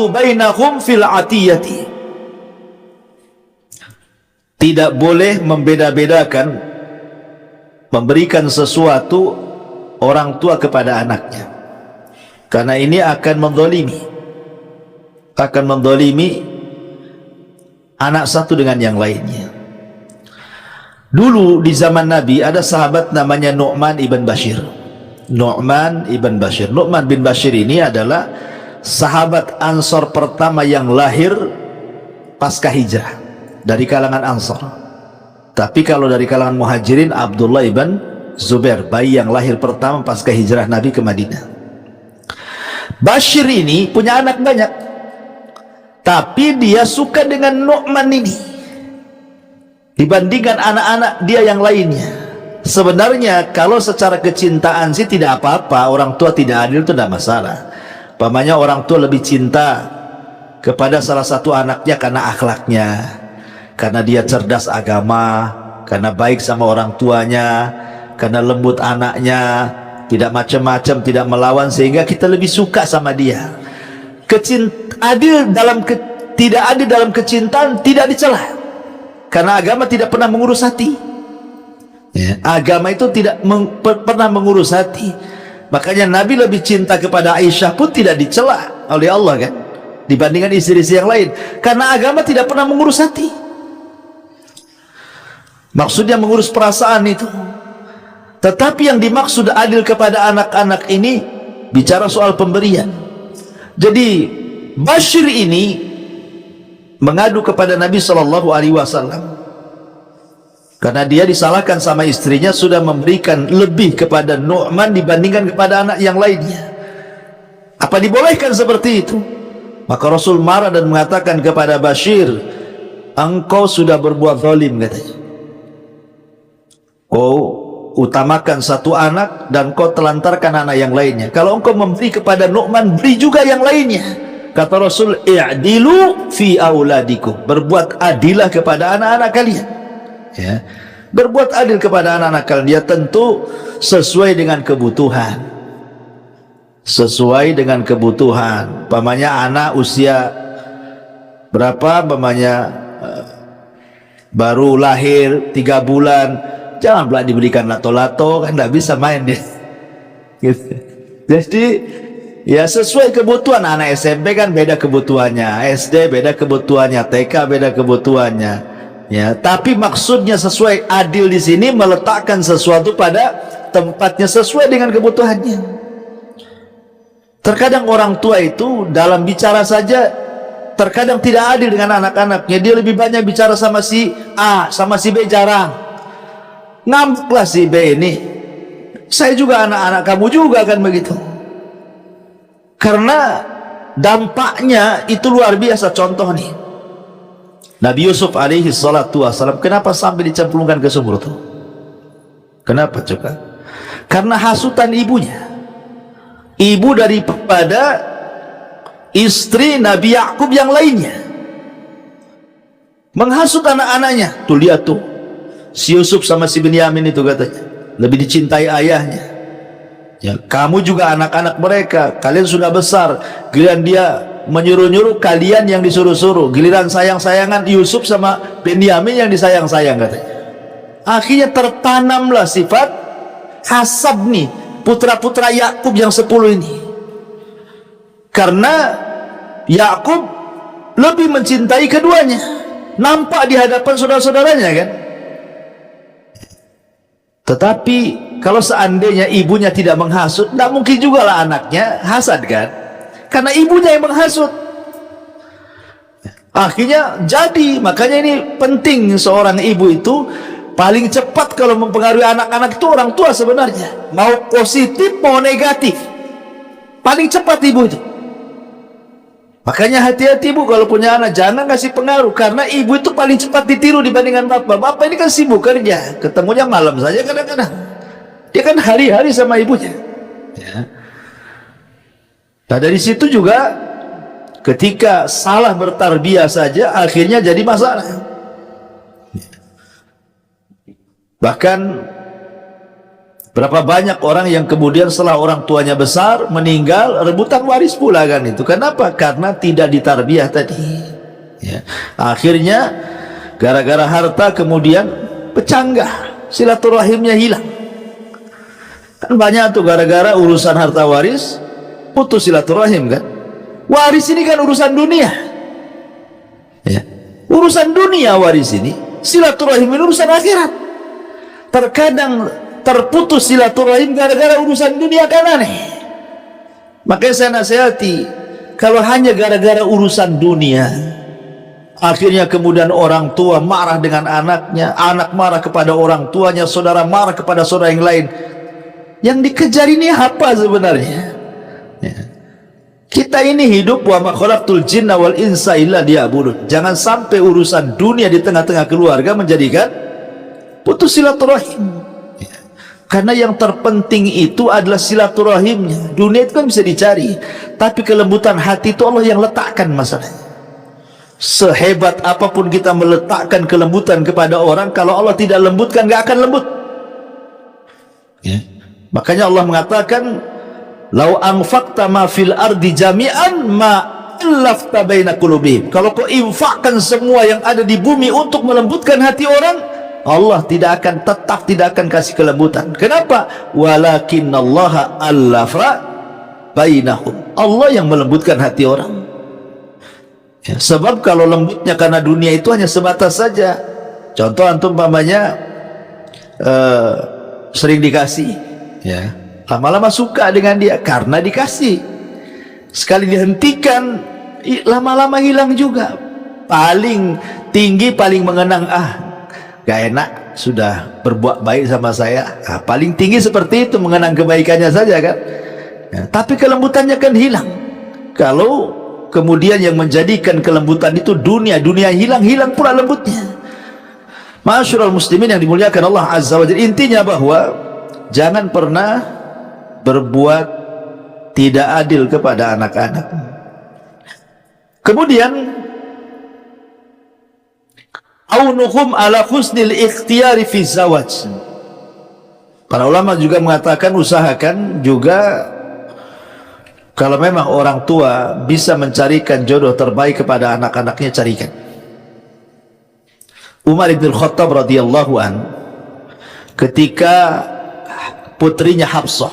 bainahum fil atiyati. Tidak boleh membeda-bedakan, memberikan sesuatu orang tua kepada anaknya, karena ini akan mendolimi anak satu dengan yang lainnya. Dulu di zaman Nabi ada sahabat namanya Nu'man ibn Bashir. Nu'man ibn Bashir. Nu'man bin Bashir ini adalah sahabat Ansor pertama yang lahir pasca hijrah dari kalangan Ansor. Tapi kalau dari kalangan Muhajirin, Abdullah ibn Zubair, bayi yang lahir pertama pasca hijrah Nabi ke Madinah. Bashir ini punya anak banyak, tapi dia suka dengan Nu'man ini dibandingkan anak-anak dia yang lainnya. Sebenarnya kalau secara kecintaan sih tidak apa-apa, orang tua tidak adil itu tidak masalah. Pamannya orang tua lebih cinta kepada salah satu anaknya karena akhlaknya, karena dia cerdas agama, karena baik sama orang tuanya, karena lembut anaknya, tidak macam-macam, tidak melawan, sehingga kita lebih suka sama dia. Tidak adil dalam kecintaan tidak dicela, karena agama tidak pernah mengurus hati. Ya, agama itu tidak pernah mengurus hati. Makanya Nabi lebih cinta kepada Aisyah pun tidak dicela oleh Allah kan, dibandingkan istri-istri yang lain, karena agama tidak pernah mengurus hati. Maksudnya mengurus perasaan itu. Tetapi yang dimaksud adil kepada anak-anak ini bicara soal pemberian. Jadi Bashir ini mengadu kepada Nabi SAW karena dia disalahkan sama istrinya sudah memberikan lebih kepada Nu'man dibandingkan kepada anak yang lainnya. Apa dibolehkan seperti itu? Maka Rasul marah dan mengatakan kepada Bashir, engkau sudah berbuat zalim, katanya. Kau utamakan satu anak dan kau telantarkan anak yang lainnya. Kalau engkau memberi kepada Nu'man, beri juga yang lainnya. Kata Rasul, i'dilu fi auladikum, berbuat adilah kepada anak-anak kalian. Ya, berbuat adil kepada anak-anak kalian. Dia tentu sesuai dengan kebutuhan. Sesuai dengan kebutuhan. Pamannya anak usia berapa? Pamannya baru lahir 3 bulan, jangan pula diberikan lato-lato, kan tidak bisa main dia. Gitu. Jadi ya sesuai kebutuhan. Anak SMP kan beda kebutuhannya, SD beda kebutuhannya, TK beda kebutuhannya. Ya, tapi maksudnya sesuai adil di sini meletakkan sesuatu pada tempatnya sesuai dengan kebutuhannya. Terkadang orang tua itu dalam bicara saja terkadang tidak adil dengan anak-anaknya. Dia lebih banyak bicara sama si A, sama si B jarang. Ngambeklah si B ini. Saya juga anak-anak kamu juga kan begitu. Karena dampaknya itu luar biasa. Contoh nih, Nabi Yusuf alaihi salatu wassalam kenapa sampai dicemplungkan ke sumur itu? Kenapa juga? Karena hasutan ibunya. Ibu daripada istri Nabi Yakub yang lainnya menghasut anak-anaknya. Tuh lihat tuh, si Yusuf sama si Binyamin itu katanya lebih dicintai ayahnya. Ya, kamu juga anak-anak mereka, kalian sudah besar. Giliran dia menyuruh-nyuruh, kalian yang disuruh-suruh. Giliran sayang-sayangan, Yusuf sama Binyamin yang disayang-sayang katanya. Akhirnya tertanamlah sifat hasad nih putra-putra Yakub yang 10 ini. Karena Yakub lebih mencintai keduanya. Nampak di hadapan saudara-saudaranya kan. Tetapi kalau seandainya ibunya tidak menghasut, tidak mungkin juga lah anaknya hasad kan. Karena ibunya yang menghasut. Akhirnya jadi, makanya ini penting seorang ibu itu paling cepat kalau mempengaruhi anak-anak itu orang tua sebenarnya. Mau positif mau negatif, paling cepat ibu itu. Makanya hati-hati ibu kalau punya anak, jangan kasih pengaruh. Karena ibu itu paling cepat ditiru dibandingkan bapak. Bapak ini kan sibuk kerja, ketemunya malam saja kadang-kadang. Dia kan hari-hari sama ibunya ya. Nah dari situ juga ketika salah bertarbiyah saja akhirnya jadi masalah. Bahkan berapa banyak orang yang kemudian setelah orang tuanya besar meninggal rebutan waris pula kan itu. Kenapa? Karena tidak ditarbiyah tadi ya. Akhirnya gara-gara harta kemudian pecanggah, silaturahimnya hilang. Kan banyak tuh gara-gara urusan harta waris putus silaturahim kan. Waris ini kan urusan dunia ya. Urusan dunia waris ini, silaturahim ini urusan akhirat. Terkadang terputus silaturahim gara-gara urusan dunia kan aneh. Makanya saya nasihati, kalau hanya gara-gara urusan dunia akhirnya kemudian orang tua marah dengan anaknya, anak marah kepada orang tuanya, saudara marah kepada saudara yang lain. Yang dikejar ini apa sebenarnya ya. Kita ini hidup wa ma khalaqtul jinna wal insa illa liya'budun. Jangan sampai urusan dunia di tengah-tengah keluarga menjadikan putus silaturahim ya. Karena yang terpenting itu adalah silaturahimnya. Dunia itu kan bisa dicari, tapi kelembutan hati itu Allah yang letakkan masalahnya. Sehebat apapun kita meletakkan kelembutan kepada orang, kalau Allah tidak lembutkan gak akan lembut ya. Makanya Allah mengatakan, "Lau anfaqta ma fil ardi jami'an ma allafta baina qulubihim." Kalau kau infakkan semua yang ada di bumi untuk melembutkan hati orang, Allah tidak akan kasih kelembutan. Kenapa? Walakinallaha allafa bainahum. Allah yang melembutkan hati orang. Ya, sebab kalau lembutnya karena dunia itu hanya sebatas saja Contoh antum umpamanya sering dikasih, ya, lama-lama suka dengan dia karena dikasih. Sekali dihentikan, lama-lama hilang juga. Paling tinggi, paling mengenang, gak enak, sudah berbuat baik sama saya. Paling tinggi seperti itu, mengenang kebaikannya saja kan. Ya, tapi kelembutannya kan hilang. Kalau kemudian yang menjadikan kelembutan itu dunia hilang pula lembutnya. Ma'asyiral muslimin yang dimuliakan Allah Azza wa Jalla, intinya bahwa jangan pernah berbuat tidak adil kepada anak-anak. Kemudian aunuhum ala husnil ikhtiyari fi zawaj. Para ulama juga mengatakan usahakan juga kalau memang orang tua bisa mencarikan jodoh terbaik kepada anak-anaknya, carikan. Umar bin Khattab radhiyallahu an, ketika putrinya Hafsah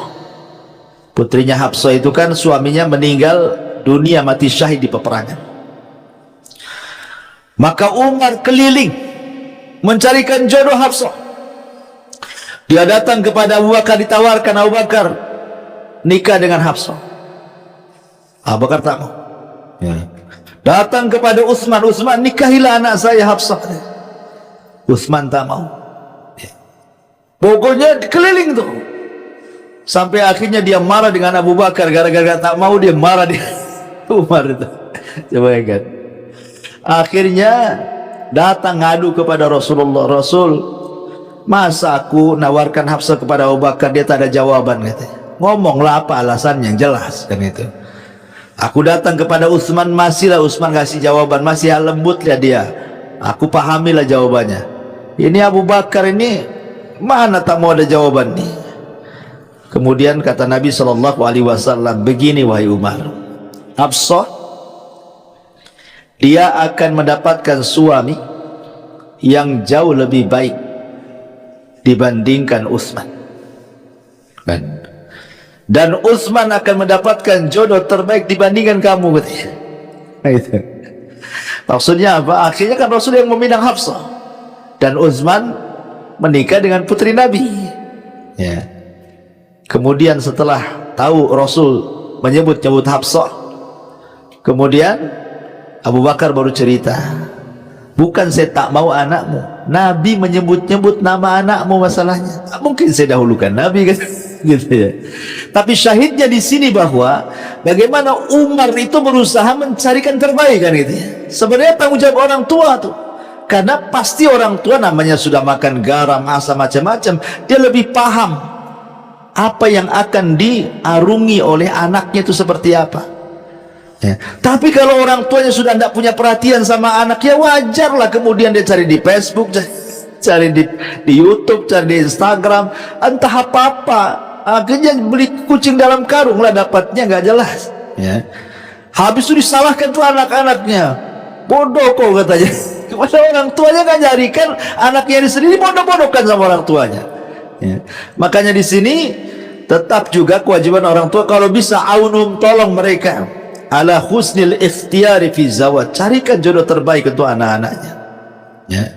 itu kan suaminya meninggal dunia, mati syahid di peperangan. Maka Umar keliling mencarikan jodoh Hafsah. Dia datang kepada Abu Bakar, ditawarkan, Abu Bakar nikah dengan Hafsah. Abu Bakar tak mau. Datang kepada Utsman, nikahilah anak saya Hafsah. Utsman tak mau. Pokoknya keliling tuh, sampai akhirnya dia marah dengan Abu Bakar. Gara-gara tak mau dia marah dia Umar itu. Coba ingat. Akhirnya datang ngadu kepada Rasulullah. Rasul, masa aku nawarkan Hafsah kepada Abu Bakar, dia tak ada jawaban, katanya. Ngomonglah apa alasan yang jelas, kan itu. Aku datang kepada Utsman, masihlah Utsman kasih jawaban, masih lembut ya dia. Aku pahamilah jawabannya. Ini Abu Bakar ini mana tak mau ada jawaban nih. Kemudian kata Nabi SAW, begini wahai Umar, Hafsah dia akan mendapatkan suami yang jauh lebih baik dibandingkan Utsman, dan Utsman akan mendapatkan jodoh terbaik dibandingkan kamu, katanya. Maksudnya apa? Akhirnya kan Rasul yang meminang Hafsah dan Utsman menikah dengan putri Nabi, ya. Kemudian setelah tahu Rasul menyebut-nyebut Hafsah, kemudian Abu Bakar baru cerita, bukan saya tak mau anakmu, Nabi menyebut-nyebut nama anakmu masalahnya. Mungkin saya dahulukan Nabi kan, gitu ya. Tapi syahidnya di sini bahwa bagaimana Umar itu berusaha mencarikan terbaik, kan gitu ya. Sebenarnya tanggung jawab orang tua tuh, karena pasti orang tua namanya sudah makan garam, asam, macam-macam, dia lebih paham apa yang akan diarungi oleh anaknya itu seperti apa. Ya. Tapi kalau orang tuanya sudah tidak punya perhatian sama anak, ya wajarlah kemudian dia cari di Facebook, cari di YouTube, cari di Instagram, entah apa-apa. Akhirnya beli kucing dalam karung lah dapatnya, nggak jelas. Ya. Habis itu disalahkan tuh anak-anaknya, bodoh kok katanya. Kepada orang tuanya kan jadikan anaknya sendiri bodoh-bodohkan sama orang tuanya. Ya. Makanya di sini tetap juga kewajiban orang tua kalau bisa aunum, tolong mereka ala husnil ikhtiyari fi zawaj, carikan jodoh terbaik untuk anak-anaknya, ya.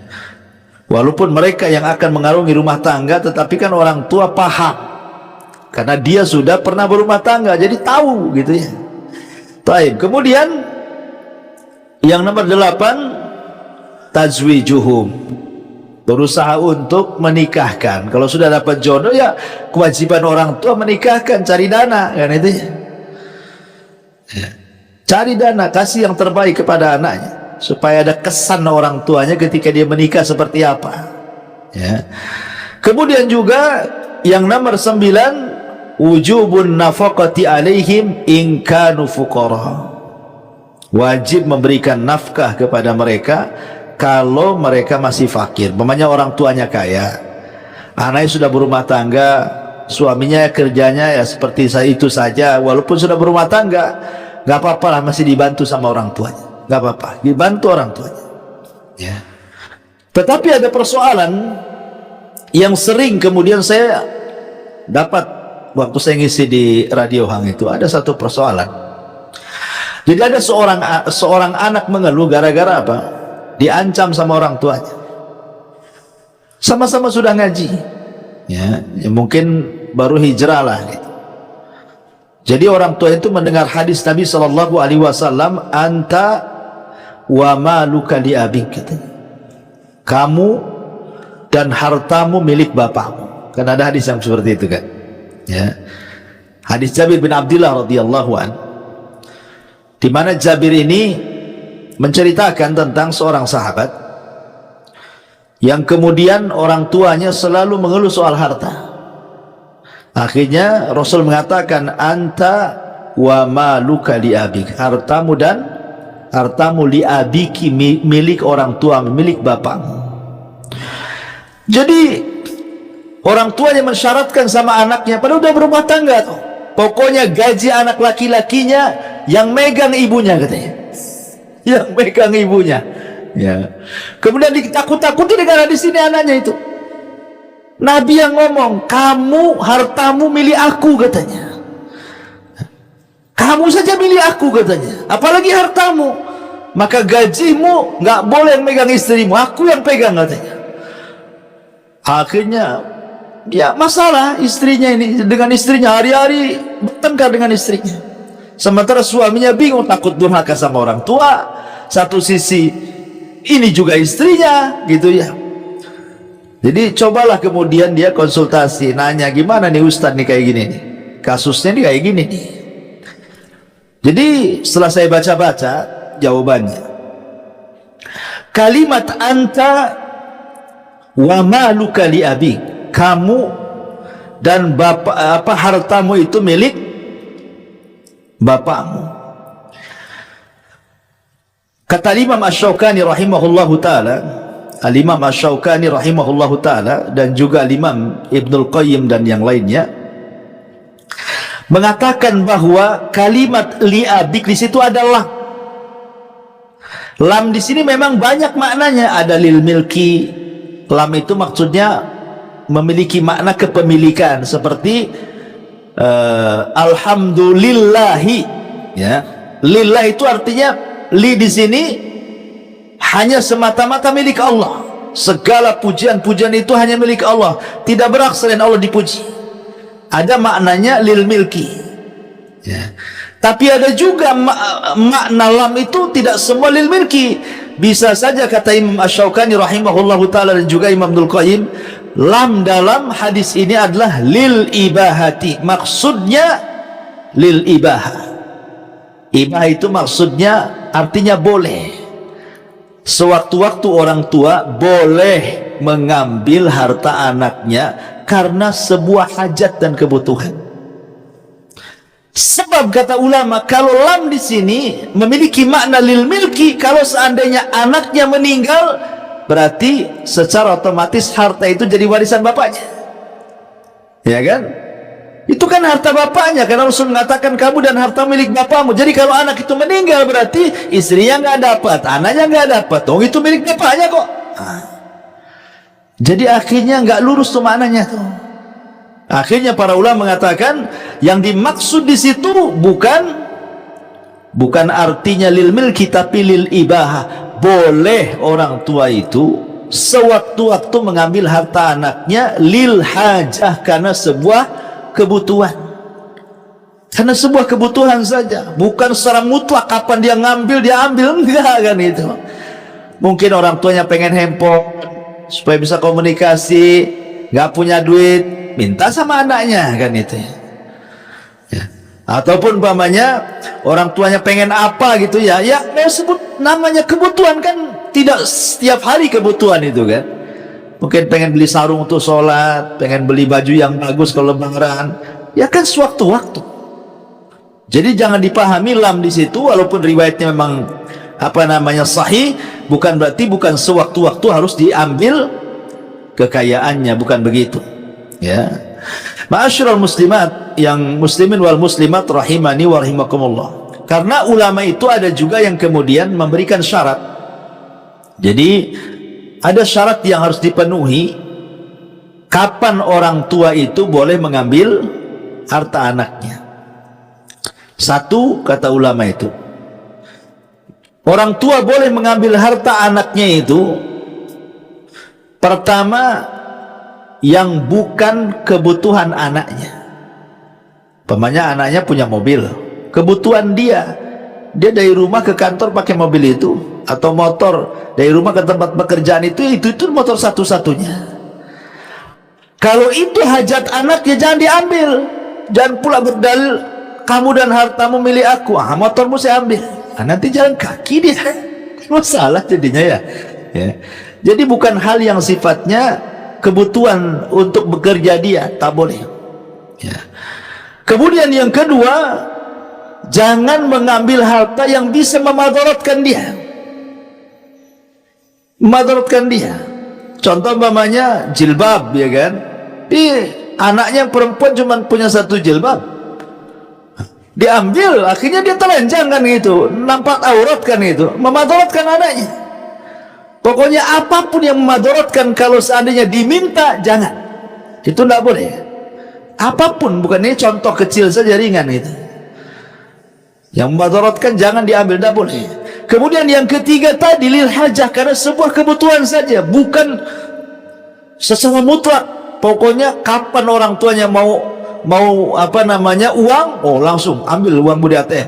Walaupun mereka yang akan mengarungi rumah tangga, tetapi kan orang tua paham karena dia sudah pernah berumah tangga, jadi tahu gitu ya. Baik, kemudian yang nomor 8, tazwijuhum, berusaha untuk menikahkan. Kalau sudah dapat jodoh, ya kewajiban orang tua menikahkan, cari dana, kan itu ya. Ya. Cari dana, kasih yang terbaik kepada anaknya supaya ada kesan orang tuanya ketika dia menikah seperti apa, ya. Kemudian juga yang nomor 9, wujubun nafaqati alaihim in kanu fuqara, wajib memberikan nafkah kepada mereka kalau mereka masih fakir. Namanya orang tuanya kaya, anaknya sudah berumah tangga, suaminya kerjanya ya seperti itu saja, walaupun sudah berumah tangga, nggak apa-apa lah, masih dibantu sama orang tuanya, nggak apa-apa, dibantu orang tuanya, ya. Tetapi ada persoalan yang sering kemudian saya dapat waktu saya ngisi di Radio Hang itu, ada satu persoalan. Jadi ada seorang anak mengeluh gara-gara apa? Diancam sama orang tuanya. sama-sama sudah ngaji, ya mungkin baru hijrah lah gitu. Jadi orang tua itu mendengar hadis Nabi Shallallahu Alaihi Wasallam, anta wa maluka li abik, katanya, kamu dan hartamu milik bapakmu. Kan ada hadis yang seperti itu kan, ya. Hadis Jabir bin Abdullah radhiyallahu an, di mana Jabir ini menceritakan tentang seorang sahabat yang kemudian orang tuanya selalu mengeluh soal harta. Akhirnya Rasul mengatakan, anta wa maluka li abik, hartamu dan hartamu li abiki, milik orang tua, milik bapakmu. Jadi orang tuanya mensyaratkan sama anaknya, padahal udah berumah tangga tuh, pokoknya gaji anak laki-lakinya yang megang ibunya, katanya, yang megang ibunya, ya. Kemudian ditakut-takuti dengan hadis ini anaknya itu. Nabi yang ngomong, kamu hartamu milik aku, katanya, kamu saja milik aku, katanya, apalagi hartamu, maka gajimu nggak boleh yang megang istrimu, aku yang pegang, katanya. Akhirnya ya masalah istrinya ini dengan istrinya, hari-hari bertengkar dengan istrinya, sementara suaminya bingung, takut durhaka sama orang tua, satu sisi ini juga istrinya gitu ya. Jadi cobalah kemudian dia konsultasi, nanya, gimana nih Ustadz nih kayak gini nih, kasusnya nih kayak gini nih. Jadi setelah saya baca-baca jawabannya, kalimat anta wa maluka li abi, kamu dan bapak hartamu itu milik bapakmu. Kata Imam Asy-Syaukani rahimahullahu taala, Al-Imam Asy-Syaukani rahimahullahu taala, dan juga Imam Ibnul Qayyim dan yang lainnya mengatakan bahwa kalimat li abik di situ adalah lam. Di sini memang banyak maknanya, ada lil milki. Lam itu maksudnya memiliki makna kepemilikan, seperti alhamdulillahi, ya. Lillah itu artinya, li di sini hanya semata-mata milik Allah. Segala pujian-pujian itu hanya milik Allah, tidak berhak selain Allah dipuji. Ada maknanya lil milki, ya. Tapi ada juga makna lam itu tidak semua lil milki. Bisa saja, kata Imam Asy-Syaukani rahimahullahu taala dan juga Imam Ibnul Qayyim, lam dalam hadis ini adalah lil ibahati, maksudnya lil ibahah. Ibah itu maksudnya artinya boleh. Sewaktu-waktu orang tua boleh mengambil harta anaknya karena sebuah hajat dan kebutuhan. Sebab kata ulama, kalau lam di sini memiliki makna lil milki, kalau seandainya anaknya meninggal, berarti secara otomatis harta itu jadi warisan bapaknya, ya kan? Itu kan harta bapaknya, karena Rasul mengatakan kamu dan harta milik bapakmu. Jadi kalau anak itu meninggal, berarti istrinya nggak dapat, anaknya nggak dapat. Oh, itu milik bapaknya kok. Jadi akhirnya nggak lurus tuh maknanya tuh. Akhirnya para ulama mengatakan yang dimaksud di situ bukan artinya lil milki, tapi lil ibahah. Boleh orang tua itu sewaktu-waktu mengambil harta anaknya lil hajah, karena sebuah kebutuhan. Karena sebuah kebutuhan saja, bukan secara mutlak kapan dia ngambil dia ambil, enggak kan itu. Mungkin orang tuanya pengen handphone supaya bisa komunikasi, nggak punya duit, minta sama anaknya, kan itu ya. Ataupun umpamanya orang tuanya pengen apa gitu ya, ya mau sebut namanya kebutuhan, kan tidak setiap hari kebutuhan itu kan. Mungkin pengen beli sarung untuk sholat, pengen beli baju yang bagus kalau lebaran, ya kan sewaktu-waktu. Jadi jangan dipahami lam di situ, walaupun riwayatnya memang sahih, bukan berarti bukan sewaktu-waktu harus diambil kekayaannya, bukan begitu. Ya, ma'asyiral muslimat, yang muslimin wal muslimat rahimani wa rahimakumullah. Karena ulama itu ada juga yang kemudian memberikan syarat. Jadi ada syarat yang harus dipenuhi kapan orang tua itu boleh mengambil harta anaknya. Satu, kata ulama itu, orang tua boleh mengambil harta anaknya itu Pertama, yang bukan kebutuhan anaknya. Pemanya anaknya punya mobil, kebutuhan dia dari rumah ke kantor pakai mobil itu, atau motor dari rumah ke tempat pekerjaan itu motor satu-satunya. Kalau itu hajat anaknya, jangan diambil. Jangan pula berdalil kamu dan hartamu milik aku, motormu saya ambil. Nanti jalan kaki dia, masalah jadinya ya. Jadi bukan hal yang sifatnya kebutuhan untuk bekerja dia, tak boleh. Kemudian yang kedua, jangan mengambil harta yang bisa memadaratkan dia. Memadaratkan dia. Contoh umpamanya jilbab, ya kan? Anaknya perempuan cuma punya satu jilbab, diambil, akhirnya dia telanjang kan gitu, nampak aurat kan itu, memadaratkan anaknya. Pokoknya apapun yang memadaratkan, kalau seandainya diminta, jangan. Itu tidak boleh. Apapun, bukan ini contoh kecil saja, ringan itu. Yang memadaratkan jangan diambil, tidak boleh. Kemudian yang ketiga tadi, lil hajah, karena sebuah kebutuhan saja, bukan secara mutlak. Pokoknya kapan orang tuanya mau uang, langsung ambil uang di ATM.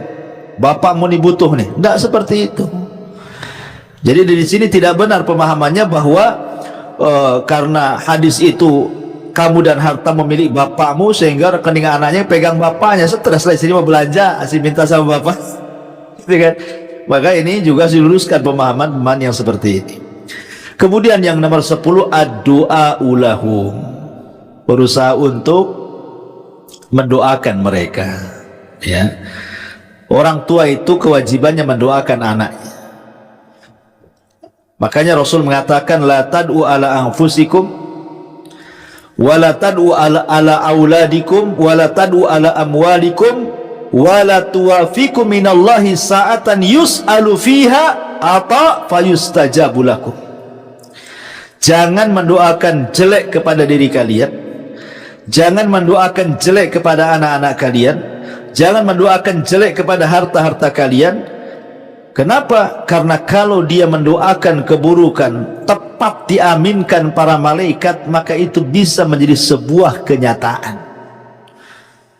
Bapakmu nih butuh nih, tidak seperti itu. Jadi di sini tidak benar pemahamannya bahwa karena hadis itu kamu dan harta memiliki bapakmu, sehingga rekening anaknya pegang bapaknya. Stres lah sini mau belanja, asih minta sama bapak, gitu kan? Maka ini juga diluruskan pemahaman yang seperti ini. Kemudian yang nomor 10, ad-du'a ulahum, berusaha untuk mendoakan mereka. Ya, orang tua itu kewajibannya mendoakan anaknya. Makanya Rasul mengatakan, la tad'u ala anfusikum wala tad'u ala auladikum wala tad'u ala amwalikum wala tuwafikum minallahi sa'atan yus'alu fiha ata fayustajabu lakum. Jangan mendoakan jelek kepada diri kalian, jangan mendoakan jelek kepada anak-anak kalian, jangan mendoakan jelek kepada harta-harta kalian. Kenapa? Karena kalau dia mendoakan keburukan, tepat diaminkan para malaikat, maka itu bisa menjadi sebuah kenyataan,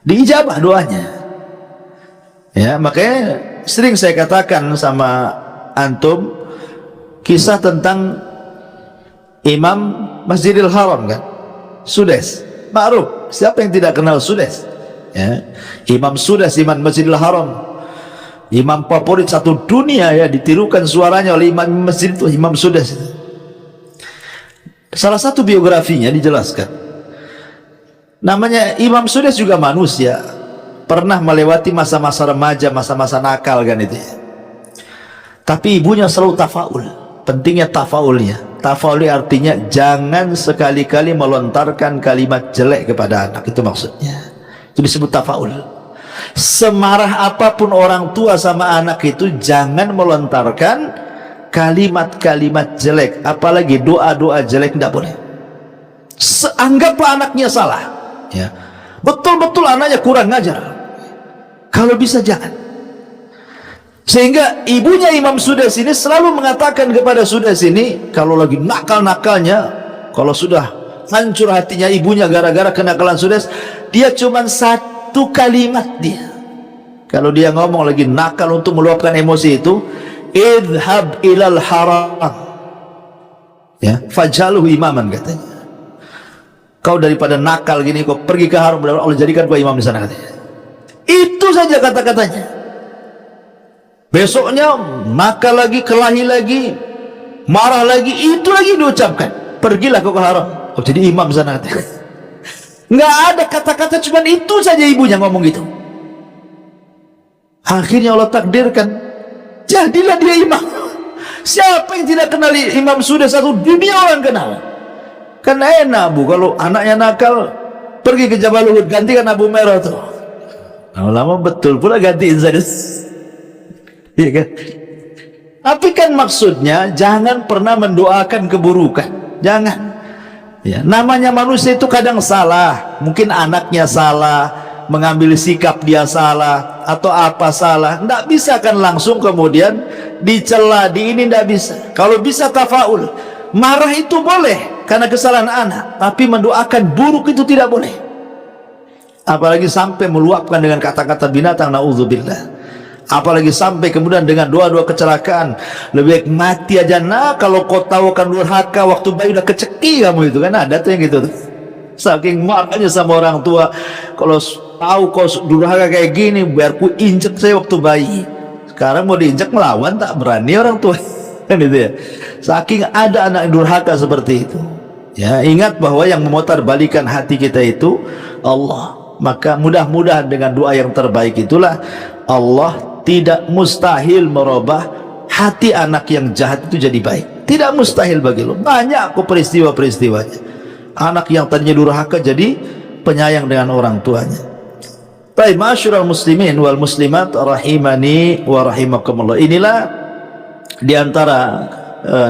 diijabah doanya. Ya, makanya sering saya katakan sama antum kisah tentang Imam Masjidil Haram kan, Sudes, ma'ruf, siapa yang tidak kenal Sudes? Ya, Imam Sudes, Imam Masjidil Haram, imam favorit satu dunia, ya, ditirukan suaranya oleh imam masjid itu, Imam Sudes. Salah satu biografinya dijelaskan, namanya Imam Sudes juga manusia, pernah melewati masa-masa remaja, masa-masa nakal kan itu ya. Tapi ibunya selalu tafaul. Pentingnya tafaulnya. Tafaul artinya jangan sekali-kali melontarkan kalimat jelek kepada anak, itu maksudnya. Itu disebut tafaul. Semarah apapun orang tua sama anak itu, jangan melontarkan kalimat-kalimat jelek, apalagi doa-doa jelek, tidak boleh. Anggaplah anaknya salah, ya, betul-betul anaknya kurang ngajar, kalau bisa jangan. Sehingga ibunya Imam Sudes ini selalu mengatakan kepada Sudes ini, kalau lagi nakal-nakalnya, kalau sudah hancur hatinya ibunya gara-gara kenakalan Sudes, dia cuma satu kalimat dia. Kalau dia ngomong lagi nakal untuk meluapkan emosi itu, idhab ilal haram, ya, fajaluhu imaman, katanya. Kau daripada nakal gini, kau pergi ke haram, Allah jadikan kau imam di sana, katanya. Itu saja kata-katanya. Besoknya nakal lagi, kelahi lagi, marah lagi, itu lagi diucapkan, pergilah kau ke haram, kau jadi imam di sana, katanya. Nggak ada kata-kata, cuma itu saja ibunya ngomong gitu. Akhirnya Allah takdirkan, jadilah dia imam. Siapa yang tidak kenal Imam Sudes? Satu dunia orang kenal. Kan enak bu, kalau anaknya nakal pergi ke Jabal Uhud, gantikan Abu Merah tuh. Lama betul pula gantiin saja. Iya kan? Tapi kan maksudnya jangan pernah mendoakan keburukan. Jangan. Ya, namanya manusia itu kadang salah, mungkin anaknya salah, mengambil sikap dia salah, atau apa salah, tidak bisa kan langsung kemudian dicela, di ini tidak bisa. Kalau bisa tafaul, marah itu boleh karena kesalahan anak, tapi mendoakan buruk itu tidak boleh. Apalagi sampai meluapkan dengan kata-kata binatang, naudzubillah. Apalagi sampai kemudian dengan doa-doa kecelakaan. Lebih baik mati aja. Nah, kalau kau tahu akan durhaka waktu bayi udah keceki kamu itu kan, ada tuh yang gitu tuh. Saking marahnya sama orang tua, kalau tahu kau durhaka kayak gini, biar ku injek saya waktu bayi. Sekarang mau diinjek melawan, tak berani orang tua. Kan itu ya. Saking ada anak yang durhaka seperti itu. Ya, ingat bahwa yang memutarbalikan hati kita itu Allah. Maka mudah-mudahan dengan doa yang terbaik itulah Allah tidak mustahil merubah hati anak yang jahat itu jadi baik. Tidak mustahil bagi lo. Banyak kok peristiwa-peristiwanya. Anak yang tadinya durhaka jadi penyayang dengan orang tuanya. Baik, ma'asyiral muslimin wal muslimat rahimani wa rahimakumullah. Inilah diantara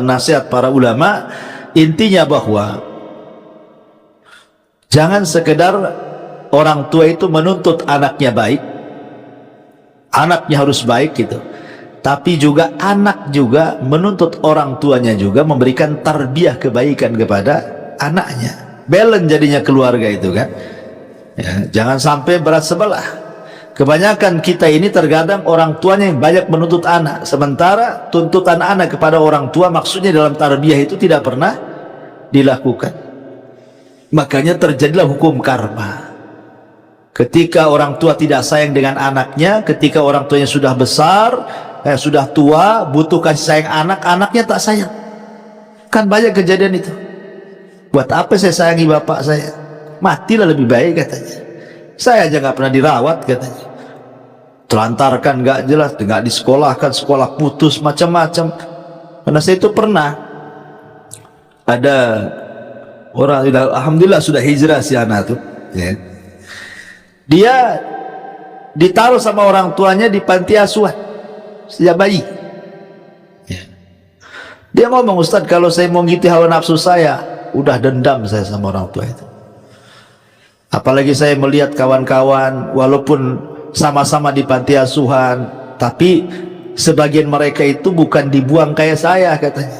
nasihat para ulama, intinya bahwa jangan sekedar orang tua itu menuntut anaknya baik, anaknya harus baik gitu, tapi juga anak juga menuntut orang tuanya juga memberikan tarbiyah kebaikan kepada anaknya. Balance jadinya keluarga itu kan ya, jangan sampai berat sebelah. Kebanyakan kita ini terkadang orang tuanya yang banyak menuntut anak, sementara tuntutan anak kepada orang tua maksudnya dalam tarbiyah itu tidak pernah dilakukan. Makanya terjadilah hukum karma. Ketika orang tua tidak sayang dengan anaknya, ketika orang tuanya sudah besar, sudah tua, butuh kasih sayang anak, anaknya tak sayang. Kan banyak kejadian itu. Buat apa saya sayangi bapak saya? Matilah lebih baik katanya. Saya aja nggak pernah dirawat katanya. Telantarkan nggak jelas, nggak disekolahkan, sekolah putus macam-macam. Karena saya itu pernah ada orang, alhamdulillah sudah hijrah si anak tuh. Ya. Dia ditaruh sama orang tuanya di panti asuhan sejak bayi. Ya. Dia ngomong, Ustadz kalau saya mau ngikuti hawa nafsu saya, udah dendam saya sama orang tua itu. Apalagi saya melihat kawan-kawan walaupun sama-sama di panti asuhan, tapi sebagian mereka itu bukan dibuang kayak saya katanya,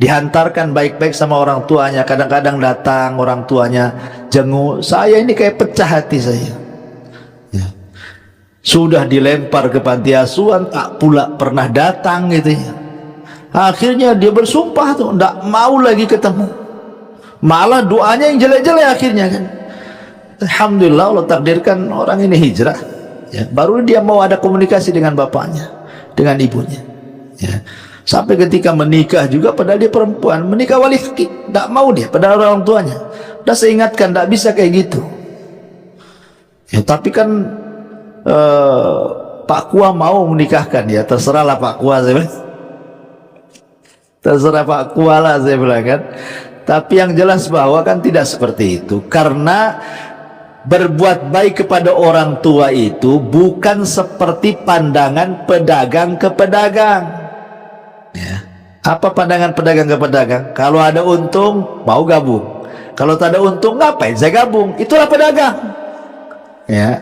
dihantarkan baik-baik sama orang tuanya. Kadang-kadang datang orang tuanya jenguk saya, ini kayak pecah hati saya ya. Sudah dilempar ke panti asuhan, tak pula pernah datang gitu ya. Akhirnya dia bersumpah tuh tidak mau lagi ketemu, malah doanya yang jelek-jelek akhirnya kan. Alhamdulillah Allah takdirkan orang ini hijrah ya, baru dia mau ada komunikasi dengan bapaknya, dengan ibunya ya. Sampai ketika menikah juga, padahal dia perempuan, menikah wali hakik, tidak mau dia, padahal orang tuanya udah saya ingatkan, tidak bisa kayak gitu ya. Tapi kan Pak Kua mau menikahkan ya, terserahlah Pak Kua, saya bilang. Terserah Pak Kua lah saya bilang kan. Tapi yang jelas bahwa kan tidak seperti itu, karena berbuat baik kepada orang tua itu bukan seperti pandangan pedagang ke pedagang ya. Apa pandangan pedagang ke pedagang? Kalau ada untung mau gabung, kalau tak ada untung ngapain saya gabung? Itulah pedagang ya.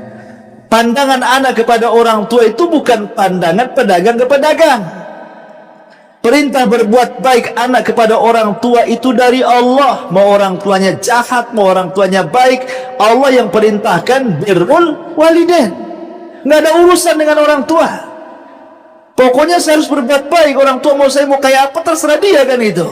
Pandangan anak kepada orang tua itu bukan pandangan pedagang ke pedagang. Perintah berbuat baik anak kepada orang tua itu dari Allah. Mau orang tuanya jahat, mau orang tuanya baik, Allah yang perintahkan birrul walidain. Nggak ada urusan dengan orang tua. Pokoknya saya harus berbuat baik. Orang tua mau saya mau kayak apa terserah dia kan itu.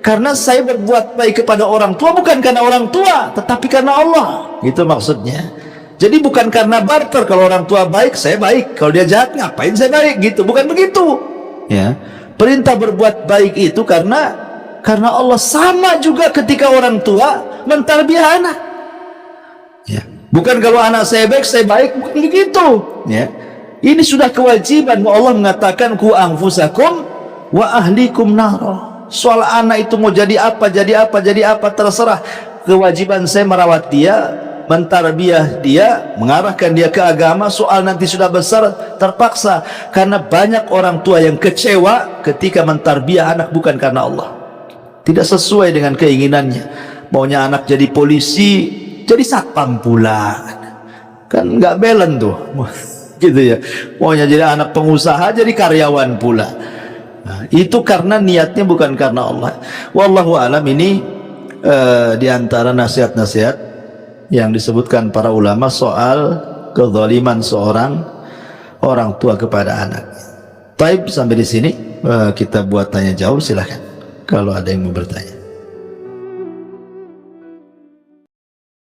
Karena saya berbuat baik kepada orang tua bukan karena orang tua, tetapi karena Allah. Itu maksudnya. Jadi bukan karena barter. Kalau orang tua baik, saya baik. Kalau dia jahat, ngapain saya baik gitu. Bukan begitu. Ya. Perintah berbuat baik itu karena Allah. Sama juga ketika orang tua mentarbiyah anak ya. Bukan kalau anak saya baik, bukan begitu ya. Ini sudah kewajiban. Allah mengatakan ku anfusakum wa ahlikum nar. Soal anak itu mau jadi apa terserah. Kewajiban saya merawat dia, mentarbiyah dia, mengarahkan dia ke agama. Soal nanti sudah besar terpaksa, karena banyak orang tua yang kecewa ketika mentarbiyah anak bukan karena Allah, tidak sesuai dengan keinginannya. Maunya anak jadi polisi, jadi satpam pula, kan nggak balance tuh gitu ya. Maunya jadi anak pengusaha, jadi karyawan pula. Nah, itu karena niatnya bukan karena Allah. Wallahu alam. Ini di antara nasihat-nasihat yang disebutkan para ulama soal kezaliman seorang orang tua kepada anak. Taib, sampai di sini kita buat tanya jawab, silahkan kalau ada yang mau bertanya.